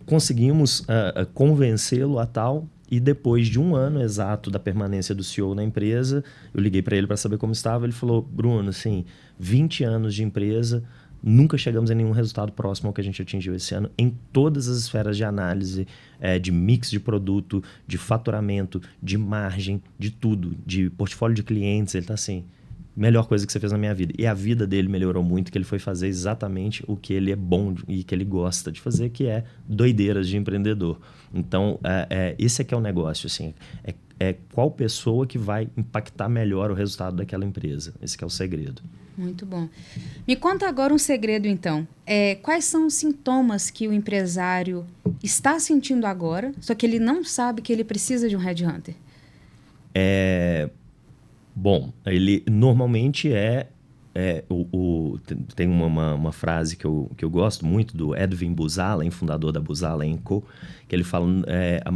conseguimos convencê-lo a tal. E depois de 1 ano exato da permanência do CEO na empresa, eu liguei para ele para saber como estava. Ele falou, Bruno, assim, 20 anos de empresa, nunca chegamos a nenhum resultado próximo ao que a gente atingiu esse ano em todas as esferas de análise, de mix de produto, de faturamento, de margem, de tudo, de portfólio de clientes. Ele está assim, melhor coisa que você fez na minha vida. E a vida dele melhorou muito, que ele foi fazer exatamente o que ele é bom e que ele gosta de fazer, que é doideiras de empreendedor. Então, esse é que é o negócio, assim, qual pessoa que vai impactar melhor o resultado daquela empresa. Esse que é o segredo. Muito bom. Me conta agora um segredo, então. Quais são os sintomas que o empresário está sentindo agora, só que ele não sabe que ele precisa de um headhunter? Bom, ele normalmente tem uma frase que eu gosto muito do Edwin Buzala, fundador da Buzala & Co., que ele fala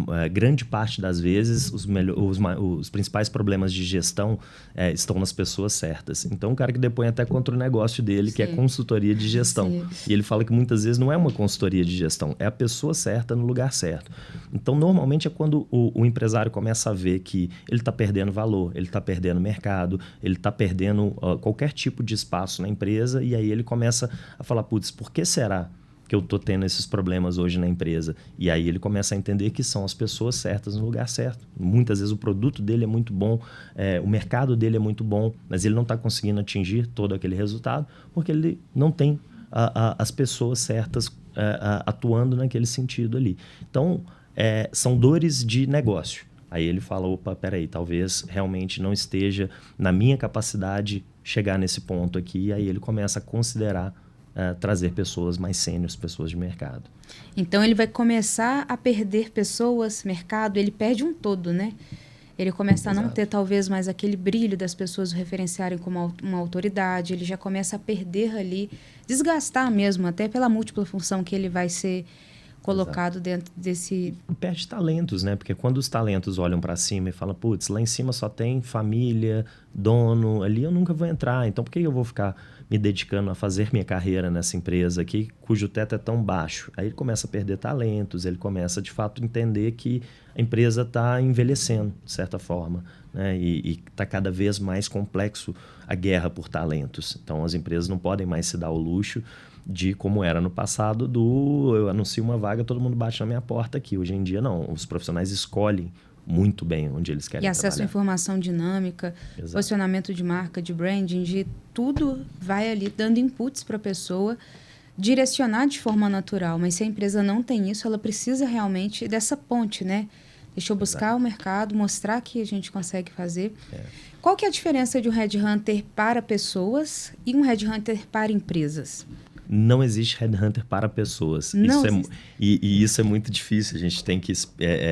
a grande parte das vezes os principais problemas de gestão estão nas pessoas certas. Então, o cara que depõe até contra o negócio dele, que é consultoria de gestão. Sim. E ele fala que muitas vezes não é uma consultoria de gestão, é a pessoa certa no lugar certo. Então, normalmente é quando o empresário começa a ver que ele está perdendo valor, ele está perdendo mercado, ele está perdendo qualquer tipo de espaço na empresa, e aí ele começa a falar, putz, por que será que eu estou tendo esses problemas hoje na empresa? E aí ele começa a entender que são as pessoas certas no lugar certo. Muitas vezes o produto dele é muito bom, o mercado dele é muito bom, mas ele não está conseguindo atingir todo aquele resultado porque ele não tem as pessoas certas atuando naquele sentido ali. Então, são dores de negócio. Aí ele fala, opa, peraí, talvez realmente não esteja na minha capacidade chegar nesse ponto aqui. E aí ele começa a considerar trazer pessoas mais sêniores, pessoas de mercado. Então ele vai começar a perder pessoas, mercado, ele perde um todo, né? Ele começa a não ter talvez mais aquele brilho das pessoas o referenciarem como uma autoridade, ele já começa a perder ali, desgastar mesmo, até pela múltipla função que ele vai ser colocado dentro desse... Perde talentos, né? Porque quando os talentos olham para cima e falam, putz, lá em cima só tem família, dono, ali eu nunca vou entrar, então por que eu vou ficar me dedicando a fazer minha carreira nessa empresa aqui, cujo teto é tão baixo? Aí ele começa a perder talentos, ele começa de fato a entender que a empresa está envelhecendo, de certa forma, né? E está cada vez mais complexo a guerra por talentos. Então, as empresas não podem mais se dar o luxo de, como era no passado, eu anuncio uma vaga, todo mundo bate na minha porta aqui. Hoje em dia, não. Os profissionais escolhem muito bem onde eles querem trabalhar. E acesso à informação dinâmica, Exato. Posicionamento de marca, de branding, de tudo vai ali dando inputs para a pessoa direcionar de forma natural. Mas se a empresa não tem isso, ela precisa realmente dessa ponte, né? Deixa eu buscar o mercado, mostrar que a gente consegue fazer. Qual que é a diferença de um headhunter para pessoas e um headhunter para empresas? Não existe headhunter para pessoas. E isso é muito difícil. A gente tem que...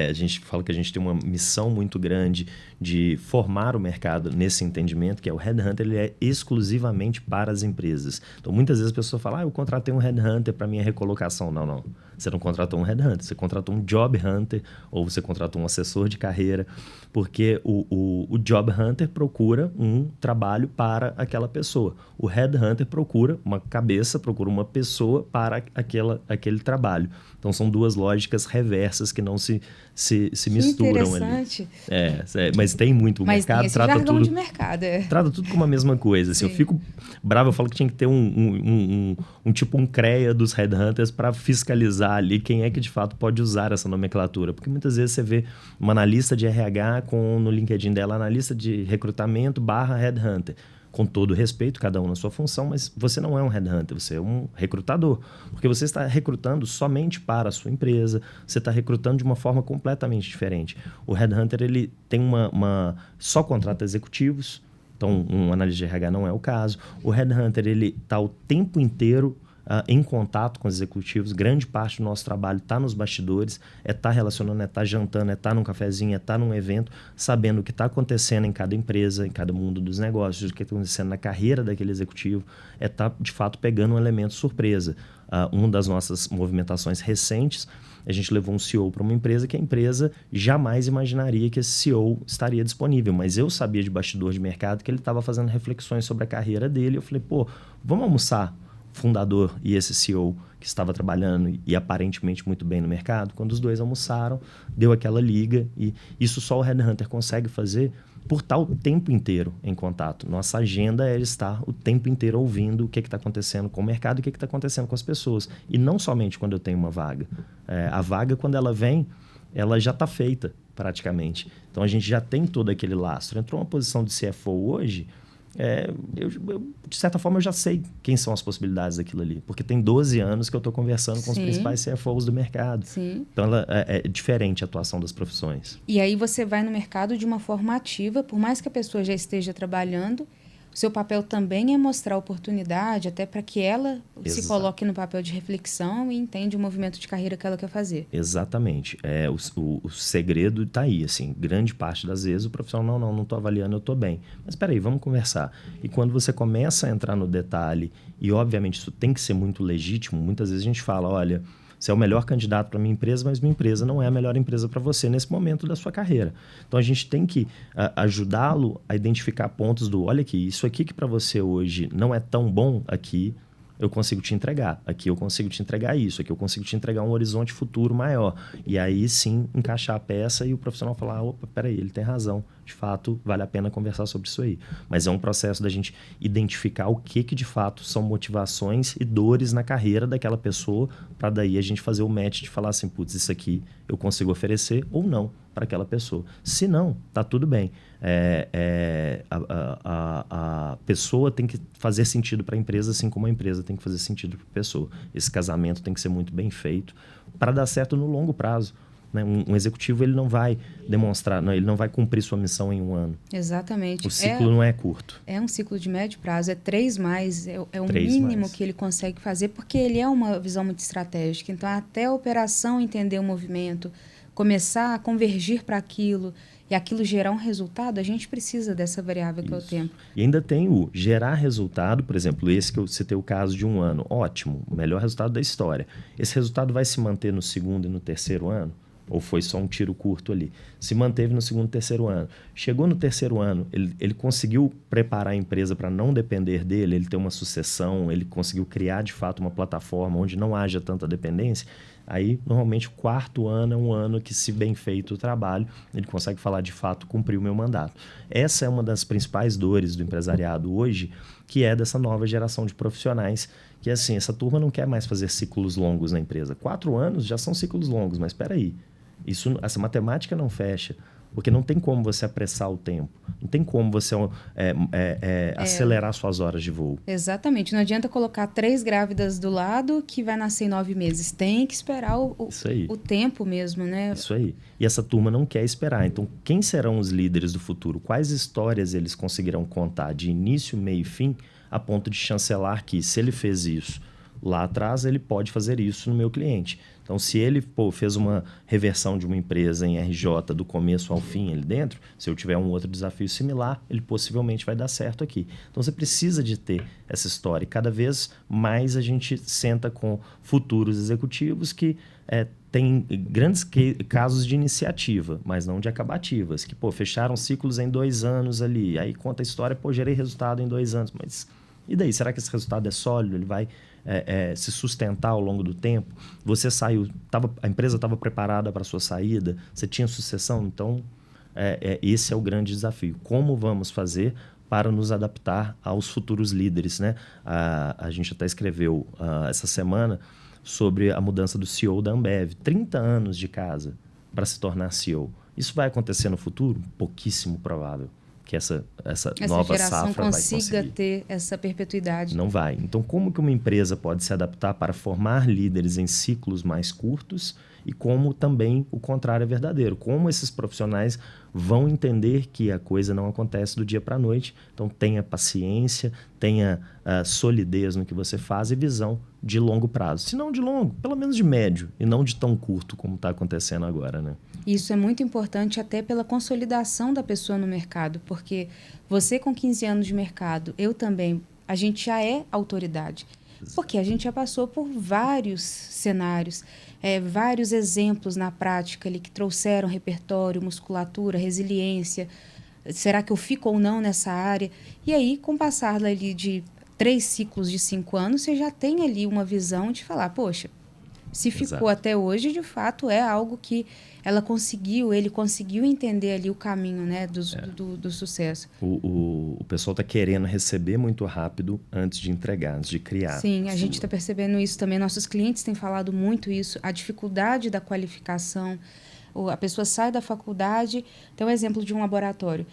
a gente fala que a gente tem uma missão muito grande de formar o mercado nesse entendimento, que é o headhunter, ele é exclusivamente para as empresas. Então, muitas vezes a pessoa fala, eu contratei um headhunter para minha recolocação. Não. Você não contratou um headhunter, você contratou um job hunter ou você contratou um assessor de carreira, porque o job hunter procura um trabalho para aquela pessoa. O headhunter procura uma cabeça, procura uma pessoa para aquele trabalho. Então, são duas lógicas reversas que não se misturam ali. Interessante. Mas tem muito. O mercado tem esse trata jargão tudo. De mercado, Trata tudo como a mesma coisa. Se eu fico bravo, eu falo que tinha que ter um CREA dos headhunters para fiscalizar ali quem é que de fato pode usar essa nomenclatura. Porque muitas vezes você vê uma analista de RH no LinkedIn dela, analista de recrutamento / headhunter. Com todo respeito, cada um na sua função, mas você não é um headhunter, você é um recrutador. Porque você está recrutando somente para a sua empresa, você está recrutando de uma forma completamente diferente. O headhunter, ele tem só contrata executivos, então um analista de RH não é o caso. O headhunter, ele está o tempo inteiro em contato com os executivos. Grande parte do nosso trabalho está nos bastidores, estar relacionando, estar jantando, estar num cafezinho, estar num evento, sabendo o que está acontecendo em cada empresa, em cada mundo dos negócios, o que está acontecendo na carreira daquele executivo, estar, de fato, pegando um elemento surpresa. Uma das nossas movimentações recentes, a gente levou um CEO para uma empresa que a empresa jamais imaginaria que esse CEO estaria disponível, mas eu sabia de bastidor de mercado que ele estava fazendo reflexões sobre a carreira dele. Eu falei, vamos almoçar? Fundador e esse CEO que estava trabalhando e aparentemente muito bem no mercado, quando os dois almoçaram, deu aquela liga, e isso só o headhunter consegue fazer por estar o tempo inteiro em contato. Nossa agenda é estar o tempo inteiro ouvindo o que está acontecendo com o mercado e o que está acontecendo com as pessoas. E não somente quando eu tenho uma vaga. A vaga, quando ela vem, ela já está feita praticamente. Então, a gente já tem todo aquele lastro. Entrou uma posição de CFO hoje... de certa forma, eu já sei quem são as possibilidades daquilo ali. Porque tem 12 anos que eu estou conversando com os principais CFOs do mercado. Sim. Então, é diferente a atuação das profissões. E aí você vai no mercado de uma forma ativa, por mais que a pessoa já esteja trabalhando, o seu papel também é mostrar oportunidade, até para que ela se coloque no papel de reflexão e entenda o movimento de carreira que ela quer fazer. Exatamente. O segredo está aí. Assim, grande parte das vezes o profissional, não estou avaliando, eu estou bem. Mas espera aí, vamos conversar. E quando você começa a entrar no detalhe, e obviamente isso tem que ser muito legítimo, muitas vezes a gente fala, olha, você é o melhor candidato para minha empresa, mas minha empresa não é a melhor empresa para você nesse momento da sua carreira. Então, a gente tem que ajudá-lo a identificar pontos olha aqui, isso aqui que para você hoje não é tão bom aqui, eu consigo te entregar. Aqui eu consigo te entregar isso, aqui eu consigo te entregar um horizonte futuro maior. E aí sim, encaixar a peça e o profissional falar, opa, peraí, ele tem razão. De fato, vale a pena conversar sobre isso aí. Mas é um processo da gente identificar o que de fato são motivações e dores na carreira daquela pessoa, para daí a gente fazer o match de falar assim, putz, isso aqui eu consigo oferecer ou não para aquela pessoa. Se não, tá tudo bem. A pessoa tem que fazer sentido para a empresa, assim como a empresa tem que fazer sentido para a pessoa. Esse casamento tem que ser muito bem feito para dar certo no longo prazo. Né? Um executivo, ele não vai demonstrar, ele não vai cumprir sua missão em um ano. Exatamente. O ciclo não é curto. É um ciclo de médio prazo, é 3+, é o mínimo que ele consegue fazer, porque ele é uma visão muito estratégica. Então, até a operação entender o movimento, começar a convergir para aquilo e aquilo gerar um resultado, a gente precisa dessa variável que é o tempo. E ainda tem o gerar resultado, por exemplo, esse que eu citei o caso de um ano. Ótimo, o melhor resultado da história. Esse resultado vai se manter no segundo e no terceiro ano? Ou foi só um tiro curto ali? Se manteve no segundo e terceiro ano. Chegou no terceiro ano, ele conseguiu preparar a empresa para não depender dele, ele ter uma sucessão, ele conseguiu criar, de fato, uma plataforma onde não haja tanta dependência. Aí, normalmente, o 4º ano é um ano que, se bem feito o trabalho, ele consegue falar, de fato, cumprir o meu mandato. Essa é uma das principais dores do empresariado hoje, que é dessa nova geração de profissionais, que, assim, essa turma não quer mais fazer ciclos longos na empresa. 4 anos já são ciclos longos, mas espera aí. Essa matemática não fecha. Porque não tem como você apressar o tempo. Não tem como você acelerar suas horas de voo. Exatamente. Não adianta colocar 3 grávidas do lado que vai nascer em 9 meses. Tem que esperar o tempo mesmo, né? Isso aí. E essa turma não quer esperar. Então, quem serão os líderes do futuro? Quais histórias eles conseguirão contar de início, meio e fim, a ponto de chancelar que, se ele fez isso lá atrás, ele pode fazer isso no meu cliente. Então, se ele fez uma reversão de uma empresa em RJ do começo ao fim ali dentro, se eu tiver um outro desafio similar, ele possivelmente vai dar certo aqui. Então, você precisa de ter essa história. E cada vez mais a gente senta com futuros executivos que têm grandes casos de iniciativa, mas não de acabativas, que fecharam ciclos em 2 anos ali. Aí conta a história, gerei resultado em 2 anos. Mas e daí? Será que esse resultado é sólido? Ele vai se sustentar ao longo do tempo? Você saiu, a empresa estava preparada para a sua saída? Você tinha sucessão? Então, esse é o grande desafio. Como vamos fazer para nos adaptar aos futuros líderes, né? A gente até escreveu essa semana sobre a mudança do CEO da Ambev. 30 anos de casa para se tornar CEO. Isso vai acontecer no futuro? Pouquíssimo provável que essa nova safra vai conseguir. Consiga ter essa perpetuidade. Não vai. Então, como que uma empresa pode se adaptar para formar líderes em ciclos mais curtos e como também o contrário é verdadeiro? Como esses profissionais vão entender que a coisa não acontece do dia para a noite? Então, tenha paciência, tenha solidez no que você faz e visão de longo prazo. Se não de longo, pelo menos de médio e não de tão curto como está acontecendo agora, né? Isso é muito importante até pela consolidação da pessoa no mercado, porque você com 15 anos de mercado, eu também, a gente já é autoridade. Porque a gente já passou por vários cenários, vários exemplos na prática ali que trouxeram repertório, musculatura, resiliência. Será que eu fico ou não nessa área? E aí, com o passar ali de 3 ciclos de 5 anos, você já tem ali uma visão de falar, poxa, se ficou até hoje, de fato, é algo que ele conseguiu entender ali o caminho, né, do sucesso. O pessoal está querendo receber muito rápido antes de entregar, antes de criar. Sim, a gente está percebendo isso também. Nossos clientes têm falado muito isso, a dificuldade da qualificação. A pessoa sai da faculdade, tem um exemplo de um laboratório.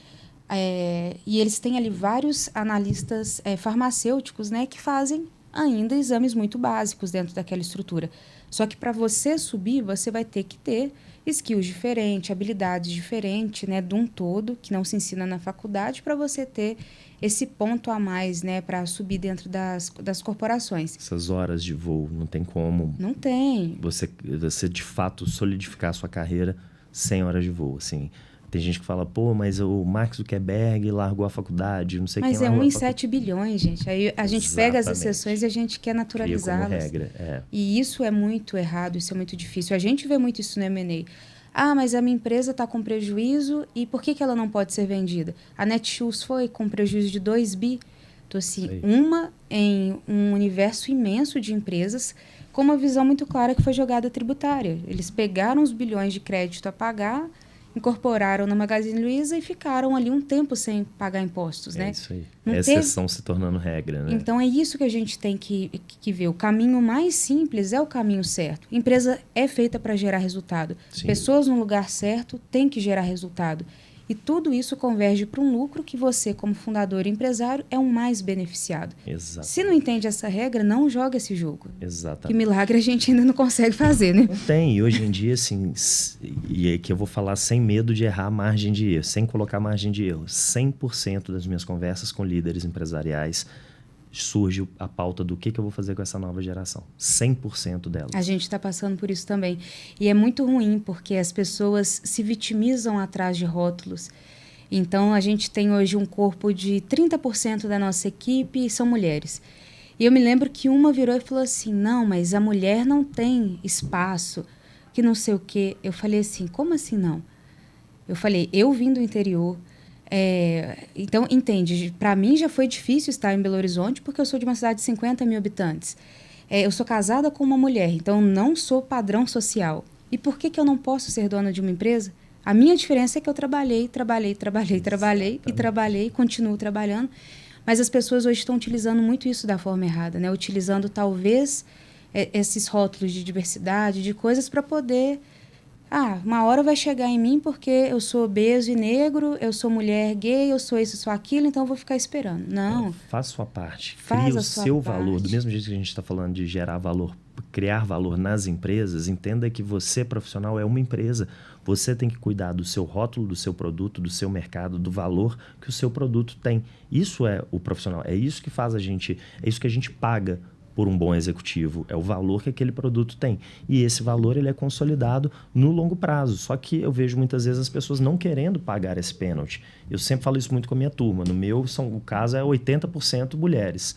E eles têm ali vários analistas farmacêuticos, né, que fazem ainda exames muito básicos dentro daquela estrutura. Só que para você subir, você vai ter que ter skills diferentes, habilidades diferentes, né, de um todo, que não se ensina na faculdade, para você ter esse ponto a mais, né, para subir dentro das corporações. Essas horas de voo, não tem como. Não tem. Você de fato solidificar a sua carreira sem horas de voo, assim. Tem gente que fala, mas o Mark Zuckerberg largou a faculdade, não sei quem largou. Mas é 1 em 7 bilhões, gente. Aí a gente pega as exceções e a gente quer naturalizá-las. Como regra, E isso é muito errado, isso é muito difícil. A gente vê muito isso no M&A. Ah, mas a minha empresa está com prejuízo e por que ela não pode ser vendida? A Netshoes foi com prejuízo de 2 bi. Então, assim, uma em um universo imenso de empresas com uma visão muito clara que foi jogada tributária. Eles pegaram os bilhões de crédito a pagar, incorporaram na Magazine Luiza e ficaram ali um tempo sem pagar impostos, né? É isso aí. É exceção se tornando regra, né? Então, é isso que a gente tem que ver. O caminho mais simples é o caminho certo. Empresa é feita para gerar resultado. Sim. Pessoas no lugar certo têm que gerar resultado. E tudo isso converge para um lucro que você, como fundador e empresário, é o mais beneficiado. Exato. Se não entende essa regra, não joga esse jogo. Exatamente. Que milagre a gente ainda não consegue fazer, né? Não tem. E hoje em dia, assim, e aqui eu vou falar sem medo de errar margem de erro, sem colocar margem de erro. 100% das minhas conversas com líderes empresariais surge a pauta do que eu vou fazer com essa nova geração. 100% delas. A gente está passando por isso também. E é muito ruim, porque as pessoas se vitimizam atrás de rótulos. Então, a gente tem hoje um corpo de 30% da nossa equipe são mulheres. E eu me lembro que uma virou e falou assim, não, mas a mulher não tem espaço, que não sei o quê. Eu falei assim, como assim não? Eu falei, eu vim do interior. Então, entende, para mim já foi difícil estar em Belo Horizonte porque eu sou de uma cidade de 50 mil habitantes. eu sou casada com uma mulher, então não sou padrão social. E por que eu não posso ser dona de uma empresa? A minha diferença é que eu trabalhei e continuo trabalhando. Mas as pessoas hoje estão utilizando muito isso da forma errada, né? Utilizando talvez esses rótulos de diversidade, de coisas para poder... uma hora vai chegar em mim porque eu sou obeso e negro, eu sou mulher gay, eu sou isso, sou aquilo, então eu vou ficar esperando. Não. Faz sua parte. Faz Cria a o sua seu parte. valor. Do mesmo jeito que a gente está falando de gerar valor, criar valor nas empresas, entenda que você, profissional, é uma empresa. Você tem que cuidar do seu rótulo, do seu produto, do seu mercado, do valor que o seu produto tem. Isso é o profissional. É isso que faz a gente... É isso que a gente paga por um bom executivo, é o valor que aquele produto tem. E esse valor ele é consolidado no longo prazo. Só que eu vejo muitas vezes as pessoas não querendo pagar esse pênalti. Eu sempre falo isso muito com a minha turma. No meu, o caso é 80% mulheres.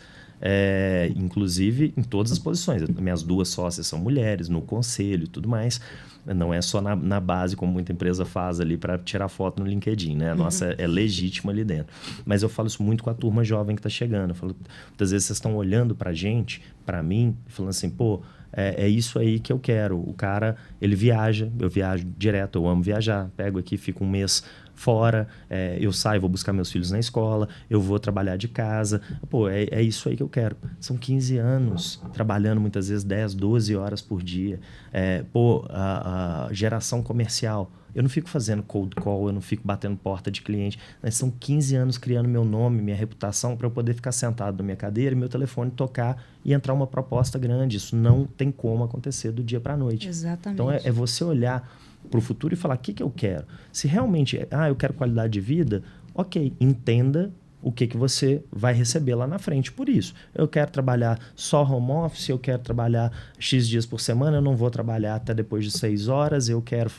Inclusive em todas as posições. Minhas 2 sócias são mulheres, no conselho e tudo mais. Não é só na base, como muita empresa faz ali para tirar foto no LinkedIn, né? A nossa é legítima ali dentro. Mas eu falo isso muito com a turma jovem que está chegando. Eu falo, muitas vezes vocês estão olhando para a gente, para mim, falando assim, pô, é isso aí que eu quero. O cara, ele viaja, eu viajo direto, eu amo viajar. Pego aqui, fico um mês fora, eu saio, vou buscar meus filhos na escola, eu vou trabalhar de casa. Pô, é isso aí que eu quero. São 15 anos trabalhando muitas vezes 10, 12 horas por dia. A geração comercial. Eu não fico fazendo cold call, eu não fico batendo porta de cliente. Mas são 15 anos criando meu nome, minha reputação, para eu poder ficar sentado na minha cadeira e meu telefone tocar e entrar uma proposta grande. Isso não tem como acontecer do dia para a noite. Exatamente. Então, é você olhar para o futuro e falar, o que eu quero? Se realmente, eu quero qualidade de vida, ok, entenda o que você vai receber lá na frente por isso. Eu quero trabalhar só home office, eu quero trabalhar X dias por semana, eu não vou trabalhar até depois de 6 horas, eu quero...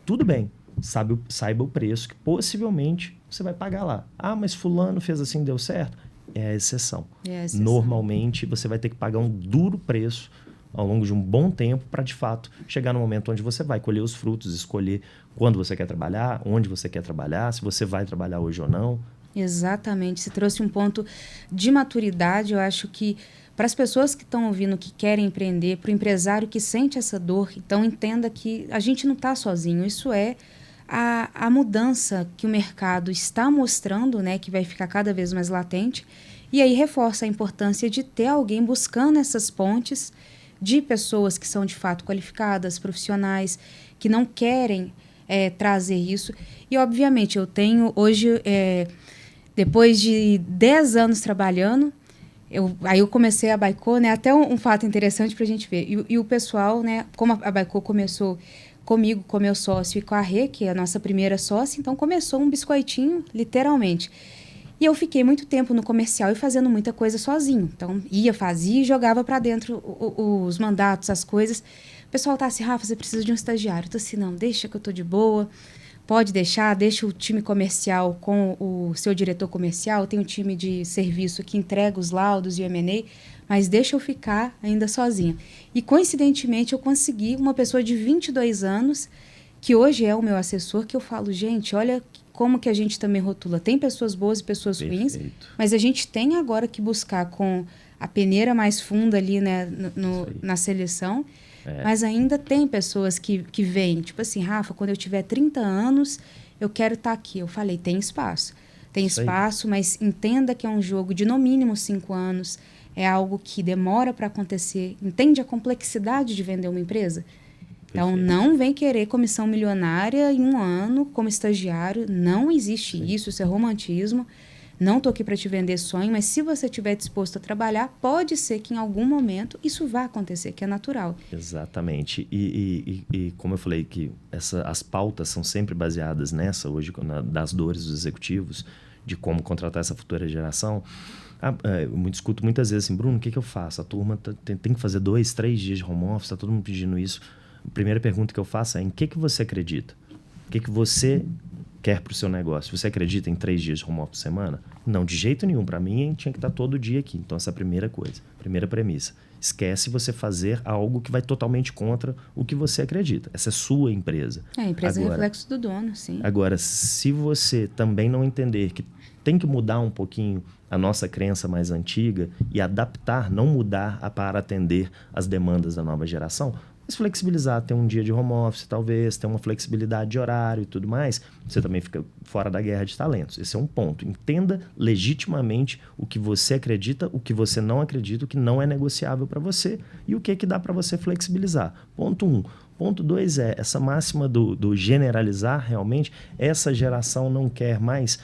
Tudo bem, saiba o preço que possivelmente você vai pagar lá. Mas fulano fez assim, deu certo? É a exceção. Normalmente, você vai ter que pagar um duro preço ao longo de um bom tempo para, de fato, chegar no momento onde você vai colher os frutos, escolher quando você quer trabalhar, onde você quer trabalhar, se você vai trabalhar hoje ou não. Exatamente. Você trouxe um ponto de maturidade, eu acho que para as pessoas que estão ouvindo, que querem empreender, para o empresário que sente essa dor, então entenda que a gente não está sozinho. Isso é a mudança que o mercado está mostrando, né, que vai ficar cada vez mais latente, e aí reforça a importância de ter alguém buscando essas pontes de pessoas que são de fato qualificadas, profissionais, que não querem trazer isso. E, obviamente, eu tenho hoje, depois de 10 anos trabalhando, aí eu comecei a Baicô, né? Até um fato interessante para a gente ver. E o pessoal, né? Como a Baicô começou comigo, com meu sócio e com a Rê, que é a nossa primeira sócia, então começou um biscoitinho, literalmente. E eu fiquei muito tempo no comercial e fazendo muita coisa sozinho. Então, fazia e jogava para dentro os mandatos, as coisas. O pessoal tá assim, Rafa, você precisa de um estagiário. Eu tô assim, não, deixa que eu tô de boa. Pode deixar, deixa o time comercial com o seu diretor comercial. Tem um time de serviço que entrega os laudos e o M&A, mas deixa eu ficar ainda sozinha. E, coincidentemente, eu consegui uma pessoa de 22 anos, que hoje é o meu assessor, que eu falo, gente, olha como que a gente também rotula. Tem pessoas boas e pessoas ruins, mas a gente tem agora que buscar com a peneira mais funda ali, né, na seleção. Mas ainda tem pessoas que vêm, tipo assim, Rafa, quando eu tiver 30 anos, eu quero estar aqui. Eu falei, tem espaço. Tem espaço, mas entenda que é um jogo de no mínimo 5 anos. É algo que demora para acontecer. Entende a complexidade de vender uma empresa? Então, não vem querer comissão milionária em 1 ano como estagiário. Não existe isso, isso é romantismo. Não estou aqui para te vender sonho, mas se você estiver disposto a trabalhar, pode ser que em algum momento isso vá acontecer, que é natural. Exatamente. E como eu falei, que as pautas são sempre baseadas nessa, hoje, das dores dos executivos, de como contratar essa futura geração. Eu escuto muitas vezes assim, Bruno, o que eu faço? A turma tem que fazer 2, 3 dias de home office, está todo mundo pedindo isso. A primeira pergunta que eu faço é, em que você acredita? O que você quer para o seu negócio? Você acredita em 3 dias de home office por semana? Não, de jeito nenhum. Para mim, tinha que estar todo dia aqui. Então, essa é a primeira coisa. Primeira premissa. Esquece você fazer algo que vai totalmente contra o que você acredita. Essa é sua empresa. A empresa é reflexo do dono, sim. Agora, se você também não entender que tem que mudar um pouquinho a nossa crença mais antiga e adaptar, não mudar para atender as demandas da nova geração, mas flexibilizar, ter um dia de home office, talvez, ter uma flexibilidade de horário e tudo mais, você também fica fora da guerra de talentos. Esse é um ponto. Entenda legitimamente o que você acredita, o que você não acredita, o que não é negociável para você e o que dá para você flexibilizar. Ponto 1. Ponto 2 é essa máxima do generalizar realmente. Essa geração não quer mais.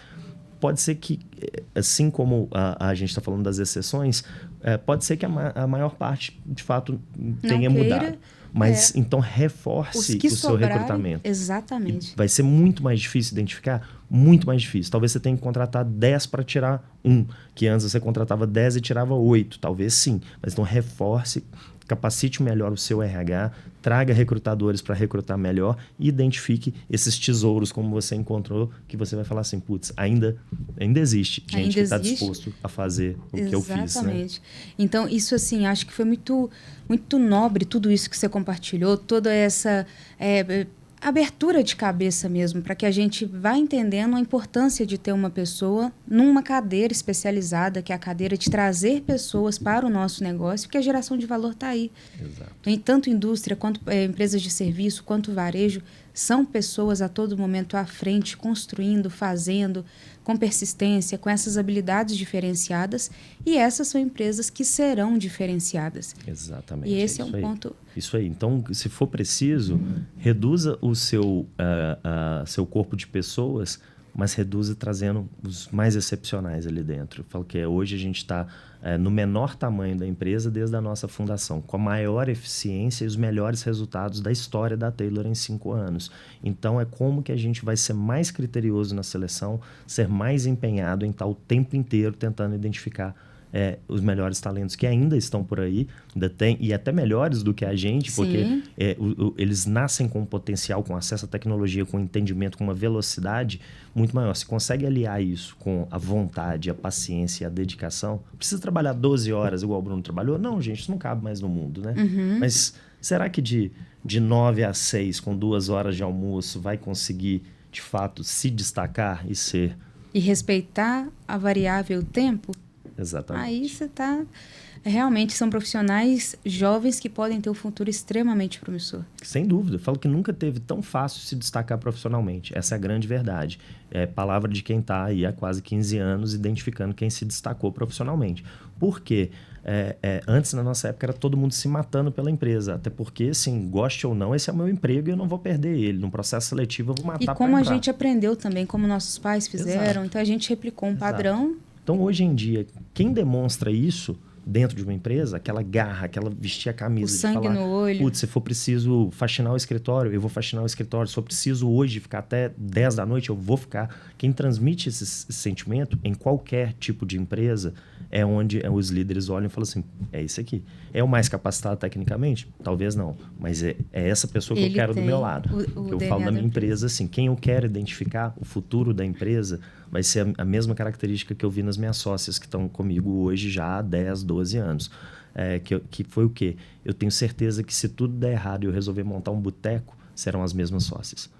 Pode ser que, assim como a gente está falando das exceções, pode ser que a maior parte, de fato, tenha mudado. Mas então reforce o seu recrutamento. Exatamente. E vai ser muito mais difícil identificar, muito mais difícil. Talvez você tenha que contratar 10 para tirar 1, que antes você contratava 10 e tirava 8, talvez sim. Mas então reforce, capacite melhor o seu RH, traga recrutadores para recrutar melhor e identifique esses tesouros como você encontrou, que você vai falar assim, putz, ainda existe gente que está disposto a fazer o que eu fiz. Exatamente. Né? Então, isso assim, acho que foi muito, muito nobre tudo isso que você compartilhou, toda essa abertura de cabeça mesmo, para que a gente vá entendendo a importância de ter uma pessoa numa cadeira especializada, que é a cadeira de trazer pessoas para o nosso negócio, porque a geração de valor está aí. Exato. Em tanto indústria, quanto empresas de serviço, quanto varejo, são pessoas a todo momento à frente, construindo, fazendo, com persistência, com essas habilidades diferenciadas, e essas são empresas que serão diferenciadas. Exatamente. E esse é um ponto... Isso aí. Então, se for preciso, reduza o seu corpo de pessoas, mas reduza trazendo os mais excepcionais ali dentro. Eu falo que hoje a gente está no menor tamanho da empresa desde a nossa fundação, com a maior eficiência e os melhores resultados da história da Taylor em 5 anos. Então, é como que a gente vai ser mais criterioso na seleção, ser mais empenhado em estar o tempo inteiro tentando identificar os melhores talentos que ainda estão por aí, ainda tem, e até melhores do que a gente, porque eles nascem com um potencial, com acesso à tecnologia, com entendimento, com uma velocidade muito maior. Se consegue aliar isso com a vontade, a paciência e a dedicação, precisa trabalhar 12 horas igual o Bruno trabalhou? Não, gente, isso não cabe mais no mundo, né? Uhum. Mas será que de 9 a 6, com 2 horas de almoço, vai conseguir, de fato, se destacar e ser... E respeitar a variável tempo? Exatamente. Aí você está... Realmente são profissionais jovens que podem ter um futuro extremamente promissor. Sem dúvida. Eu falo que nunca teve tão fácil se destacar profissionalmente. Essa é a grande verdade. É palavra de quem está aí há quase 15 anos identificando quem se destacou profissionalmente. Por quê? Antes, na nossa época, era todo mundo se matando pela empresa. Até porque, assim, goste ou não, esse é o meu emprego e eu não vou perder ele. No processo seletivo, eu vou matar para entrar. E como a gente aprendeu também, como nossos pais fizeram. Exato. Então, a gente replicou um padrão. Então, hoje em dia, quem demonstra isso dentro de uma empresa, aquela garra, aquela vestir a camisa, o sangue de falar, no olho. Putz, se for preciso faxinar o escritório, eu vou faxinar o escritório. Se for preciso hoje ficar até 10 da noite, eu vou ficar. Quem transmite esse sentimento em qualquer tipo de empresa é onde os líderes olham e falam assim, é esse aqui. É o mais capacitado tecnicamente? Talvez não. Mas é essa pessoa que eu quero do meu lado. Que eu falo na minha empresa assim, quem eu quero identificar, o futuro da empresa, vai ser a mesma característica que eu vi nas minhas sócias que estão comigo hoje já há 10, 12 anos. Que foi o quê? Eu tenho certeza que se tudo der errado e eu resolver montar um boteco, serão as mesmas sócias.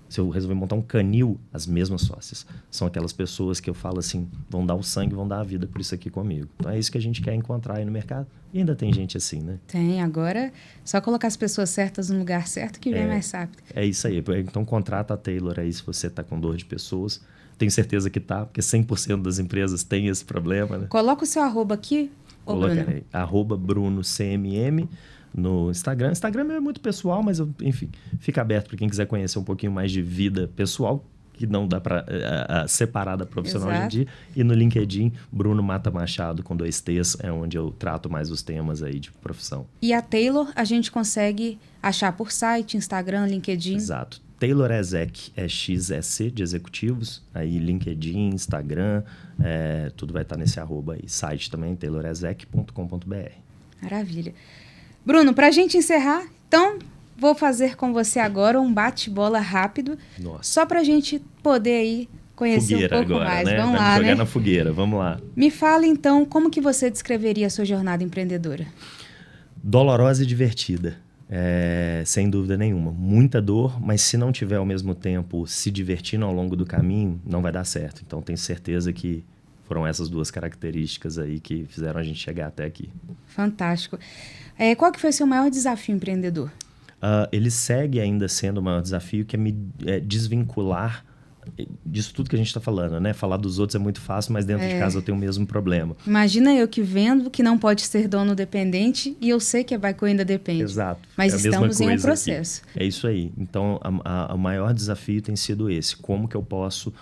Se eu resolver montar um canil, as mesmas sócias. São aquelas pessoas que eu falo assim, vão dar o sangue, vão dar a vida por isso aqui comigo. Então é isso que a gente quer encontrar aí no mercado. E ainda tem gente assim, né? Tem, agora só colocar as pessoas certas no lugar certo que vem mais rápido. É isso aí. Então contrata a Taylor aí se você está com dor de pessoas. Tenho certeza que tá, porque 100% das empresas têm esse problema, né? Coloca o seu arroba aqui, Bruno. Arroba BrunoCMM no Instagram. Instagram é muito pessoal, mas, enfim, fica aberto para quem quiser conhecer um pouquinho mais de vida pessoal, que não dá para separar da profissional hoje em dia. E no LinkedIn, Bruno Mata Machado, com 2 T's, é onde eu trato mais os temas aí de profissão. E a Taylor, a gente consegue achar por site, Instagram, LinkedIn? Exato. Taylor Exec é XEC de executivos, aí LinkedIn, Instagram, tudo vai estar nesse arroba aí. Site também, taylorexec.com.br. Maravilha. Bruno, para a gente encerrar, então, vou fazer com você agora um bate-bola rápido. Nossa. Só para a gente poder aí conhecer fogueira um pouco agora, mais. Né? Vamos vai lá, me jogar né? na fogueira, vamos lá. Me fala, então, como que você descreveria a sua jornada empreendedora? Dolorosa e divertida. Sem dúvida nenhuma. Muita dor, mas se não tiver ao mesmo tempo se divertindo ao longo do caminho, não vai dar certo. Então, tenho certeza que foram essas duas características aí que fizeram a gente chegar até aqui. Fantástico. Qual que foi o seu maior desafio empreendedor? Ele segue ainda sendo o maior desafio, que é me desvincular disso tudo que a gente está falando, né? Falar dos outros é muito fácil, mas dentro de casa eu tenho o mesmo problema. Imagina eu que vendo que não pode ser dono dependente e eu sei que a Baico ainda depende. Exato. Mas estamos em um processo. Aqui. É isso aí. Então, o maior desafio tem sido esse. Como que eu posso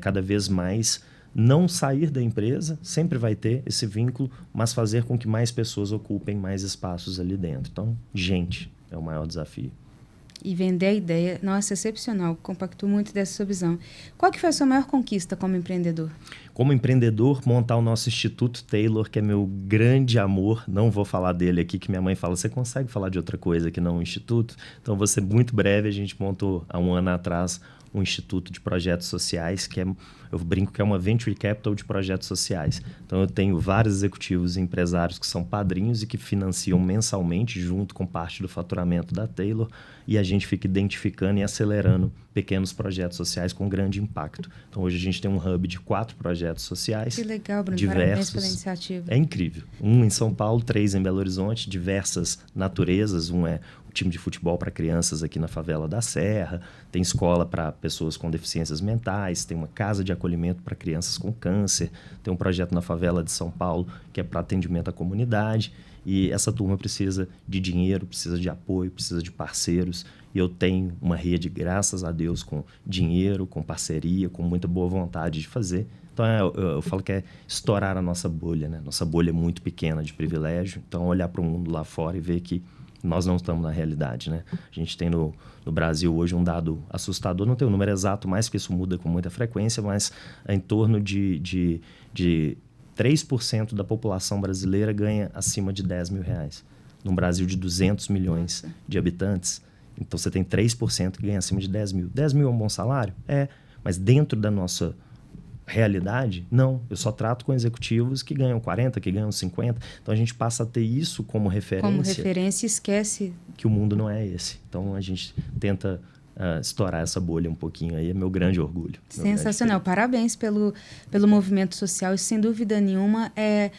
cada vez mais não sair da empresa, sempre vai ter esse vínculo, mas fazer com que mais pessoas ocupem mais espaços ali dentro. Então, gente, é o maior desafio. E vender a ideia, nossa, excepcional. Compacto muito dessa sua visão. Qual que foi a sua maior conquista como empreendedor? Como empreendedor, montar o nosso Instituto Taylor, que é meu grande amor. Não vou falar dele aqui, que minha mãe fala, você consegue falar de outra coisa que não o Instituto? Então, vou ser muito breve. A gente montou, há um ano atrás, um Instituto de Projetos Sociais, que eu brinco que é uma Venture Capital de projetos sociais. Então, eu tenho vários executivos e empresários que são padrinhos e que financiam mensalmente, junto com parte do faturamento da Taylor, e a gente fica identificando e acelerando pequenos projetos sociais com grande impacto. Então, hoje a gente tem um hub de 4 projetos sociais. Que legal, Bruno. Diversos. Parabéns pela iniciativa. É incrível. 1 em São Paulo, 3 em Belo Horizonte, diversas naturezas. Um é o time de futebol para crianças aqui na favela da Serra, tem escola para pessoas com deficiências mentais, tem uma casa de acolhimento para crianças com câncer, tem um projeto na favela de São Paulo que é para atendimento à comunidade. E essa turma precisa de dinheiro, precisa de apoio, precisa de parceiros. E eu tenho uma rede, graças a Deus, com dinheiro, com parceria, com muita boa vontade de fazer. Então, eu falo que é estourar a nossa bolha, né? Nossa bolha é muito pequena de privilégio. Então, olhar para o mundo lá fora e ver que nós não estamos na realidade, né? A gente tem no Brasil hoje um dado assustador. Não tem o número exato mais, porque isso muda com muita frequência, mas é em torno de 3% da população brasileira ganha acima de R$10 mil. Num Brasil de 200 milhões de habitantes, então você tem 3% que ganha acima de 10 mil. 10 mil é um bom salário? É, mas dentro da nossa realidade, não. Eu só trato com executivos que ganham 40, que ganham 50. Então, a gente passa a ter isso como referência. Como referência, esquece. Que o mundo não é esse. Então, a gente tenta estourar essa bolha um pouquinho aí. É meu grande orgulho. Sensacional. Parabéns pelo movimento social. Isso, sem dúvida nenhuma, é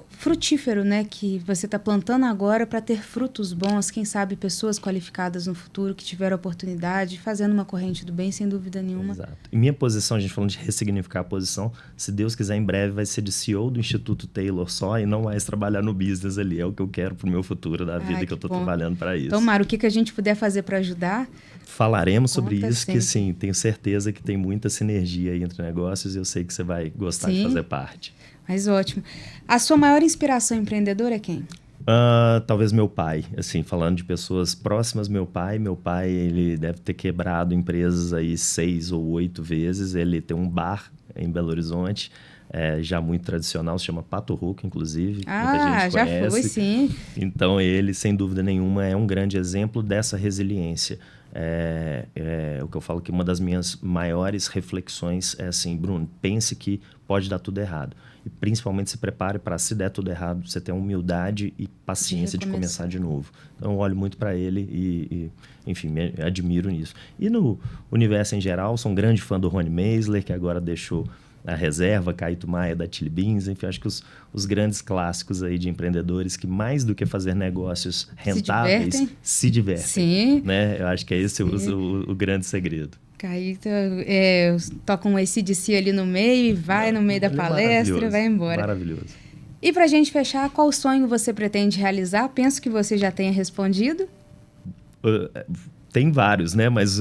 frutífero, né? Que você está plantando agora para ter frutos bons. Quem sabe pessoas qualificadas no futuro que tiveram oportunidade, fazendo uma corrente do bem, sem dúvida nenhuma. Exato. E minha posição, a gente falando de ressignificar a posição, se Deus quiser, em breve vai ser de CEO do Instituto Taylor só e não mais trabalhar no business ali. É o que eu quero para o meu futuro da vida, que eu estou trabalhando para isso. Tomara, o que a gente puder fazer para ajudar? Falaremos sobre isso, que sim, tenho certeza que tem muita sinergia aí entre negócios e eu sei que você vai gostar de fazer parte. Mas ótimo. A sua maior inspiração empreendedora é quem? Talvez meu pai, assim, falando de pessoas próximas, meu pai, ele deve ter quebrado empresas aí 6 ou 8 vezes, ele tem um bar em Belo Horizonte, já muito tradicional, se chama Pato Rouco, inclusive, muita gente já conhece. Foi, sim. Então ele, sem dúvida nenhuma, é um grande exemplo dessa resiliência. O que eu falo que uma das minhas maiores reflexões é assim, Bruno, pense que pode dar tudo errado. E principalmente se prepare para, se der tudo errado, você ter humildade e paciência de começar de novo. Então eu olho muito para ele enfim, me admiro nisso. E no universo em geral, sou um grande fã do Rony Meisler, que agora deixou a reserva, Caíto Maia da Chili Beans, enfim, acho que os grandes clássicos aí de empreendedores que mais do que fazer negócios rentáveis, se divertem. Sim. Né? Eu acho que é esse o grande segredo. Caíto toca um AC/DC ali no meio e vai no meio da palestra, vai embora. Maravilhoso. E pra gente fechar, qual sonho você pretende realizar? Penso que você já tenha respondido. Tem vários, né? Mas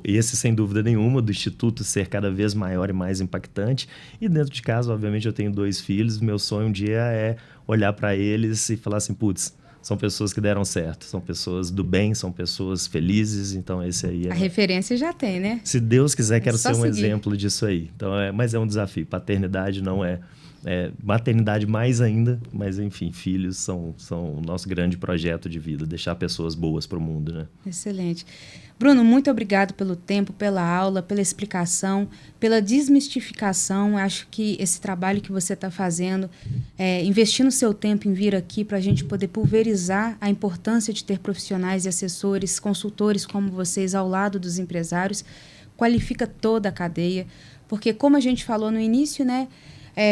esse, sem dúvida nenhuma, do Instituto ser cada vez maior e mais impactante. E dentro de casa, obviamente, eu tenho 2 filhos. Meu sonho um dia é olhar para eles e falar assim, putz, são pessoas que deram certo, são pessoas do bem, são pessoas felizes. Então, esse aí A referência já tem, né? Se Deus quiser, quero ser um seguir. exemplo disso aí. Então, mas é um desafio. Paternidade não é maternidade mais ainda, mas enfim, filhos são o nosso grande projeto de vida, deixar pessoas boas para o mundo, né? Excelente. Bruno, muito obrigado pelo tempo, pela aula, pela explicação, pela desmistificação. Acho que esse trabalho que você está fazendo, investindo seu tempo em vir aqui para a gente poder pulverizar a importância de ter profissionais e assessores, consultores como vocês ao lado dos empresários, qualifica toda a cadeia, porque como a gente falou no início, né,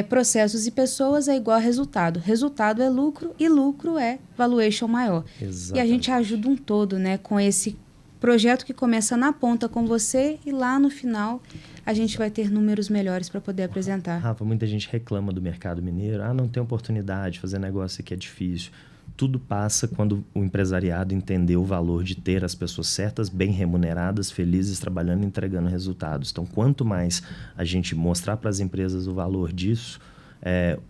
processos e pessoas é igual a resultado. Resultado é lucro e lucro é valuation maior. Exatamente. E a gente ajuda um todo, né, com esse projeto que começa na ponta com você e lá no final a gente vai ter números melhores para poder apresentar. Rafa, muita gente reclama do mercado mineiro. Não tem oportunidade, fazer negócio aqui é difícil. Tudo passa quando o empresariado entender o valor de ter as pessoas certas, bem remuneradas, felizes, trabalhando e entregando resultados. Então, quanto mais a gente mostrar para as empresas o valor disso,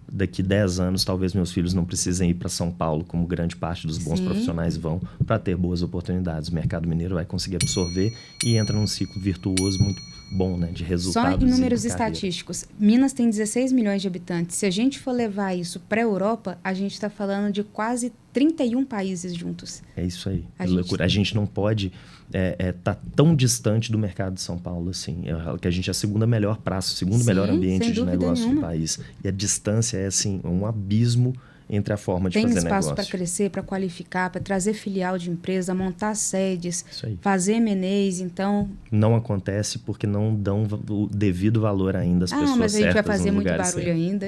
daqui 10 anos, talvez meus filhos não precisem ir para São Paulo, como grande parte dos bons profissionais vão, para ter boas oportunidades. O mercado mineiro vai conseguir absorver e entra num ciclo virtuoso muito bom, né, de resultados. Só em números estatísticos, Minas tem 16 milhões de habitantes. Se a gente for levar isso para a Europa, a gente está falando de quase 31 países juntos. É isso aí, é loucura. A gente não pode tá tão distante do mercado de São Paulo assim. Que a gente é a segunda melhor praça, o segundo melhor ambiente de negócio do país. E a distância é assim, um abismo entre a forma de fazer negócio. Tem espaço para crescer, para qualificar, para trazer filial de empresa, montar sedes, fazer M&As, então... Não acontece porque não dão o devido valor ainda às pessoas certas. Mas a gente vai fazer muito barulho ainda.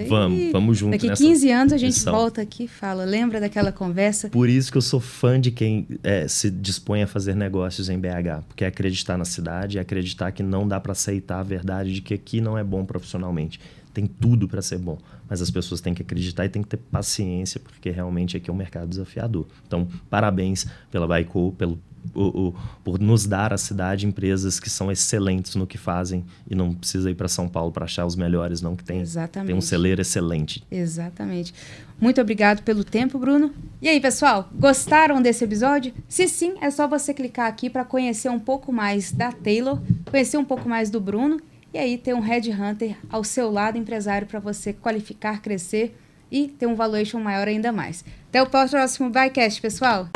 Vamos junto nessa Daqui 15 anos a gente volta aqui e fala, lembra daquela conversa? Por isso que eu sou fã de quem se dispõe a fazer negócios em BH, porque é acreditar na cidade, é acreditar que não dá para aceitar a verdade de que aqui não é bom profissionalmente. Tem tudo para ser bom, mas as pessoas têm que acreditar e têm que ter paciência, porque realmente aqui é um mercado desafiador. Então, parabéns pela Baico, por nos dar à cidade empresas que são excelentes no que fazem e não precisa ir para São Paulo para achar os melhores, não, que tem um celeiro excelente. Exatamente. Muito obrigado pelo tempo, Bruno. E aí, pessoal, gostaram desse episódio? Se sim, é só você clicar aqui para conhecer um pouco mais da Taylor, conhecer um pouco mais do Bruno, e aí ter um headhunter ao seu lado, empresário, para você qualificar, crescer e ter um valuation maior ainda mais. Até o próximo Bycast, pessoal!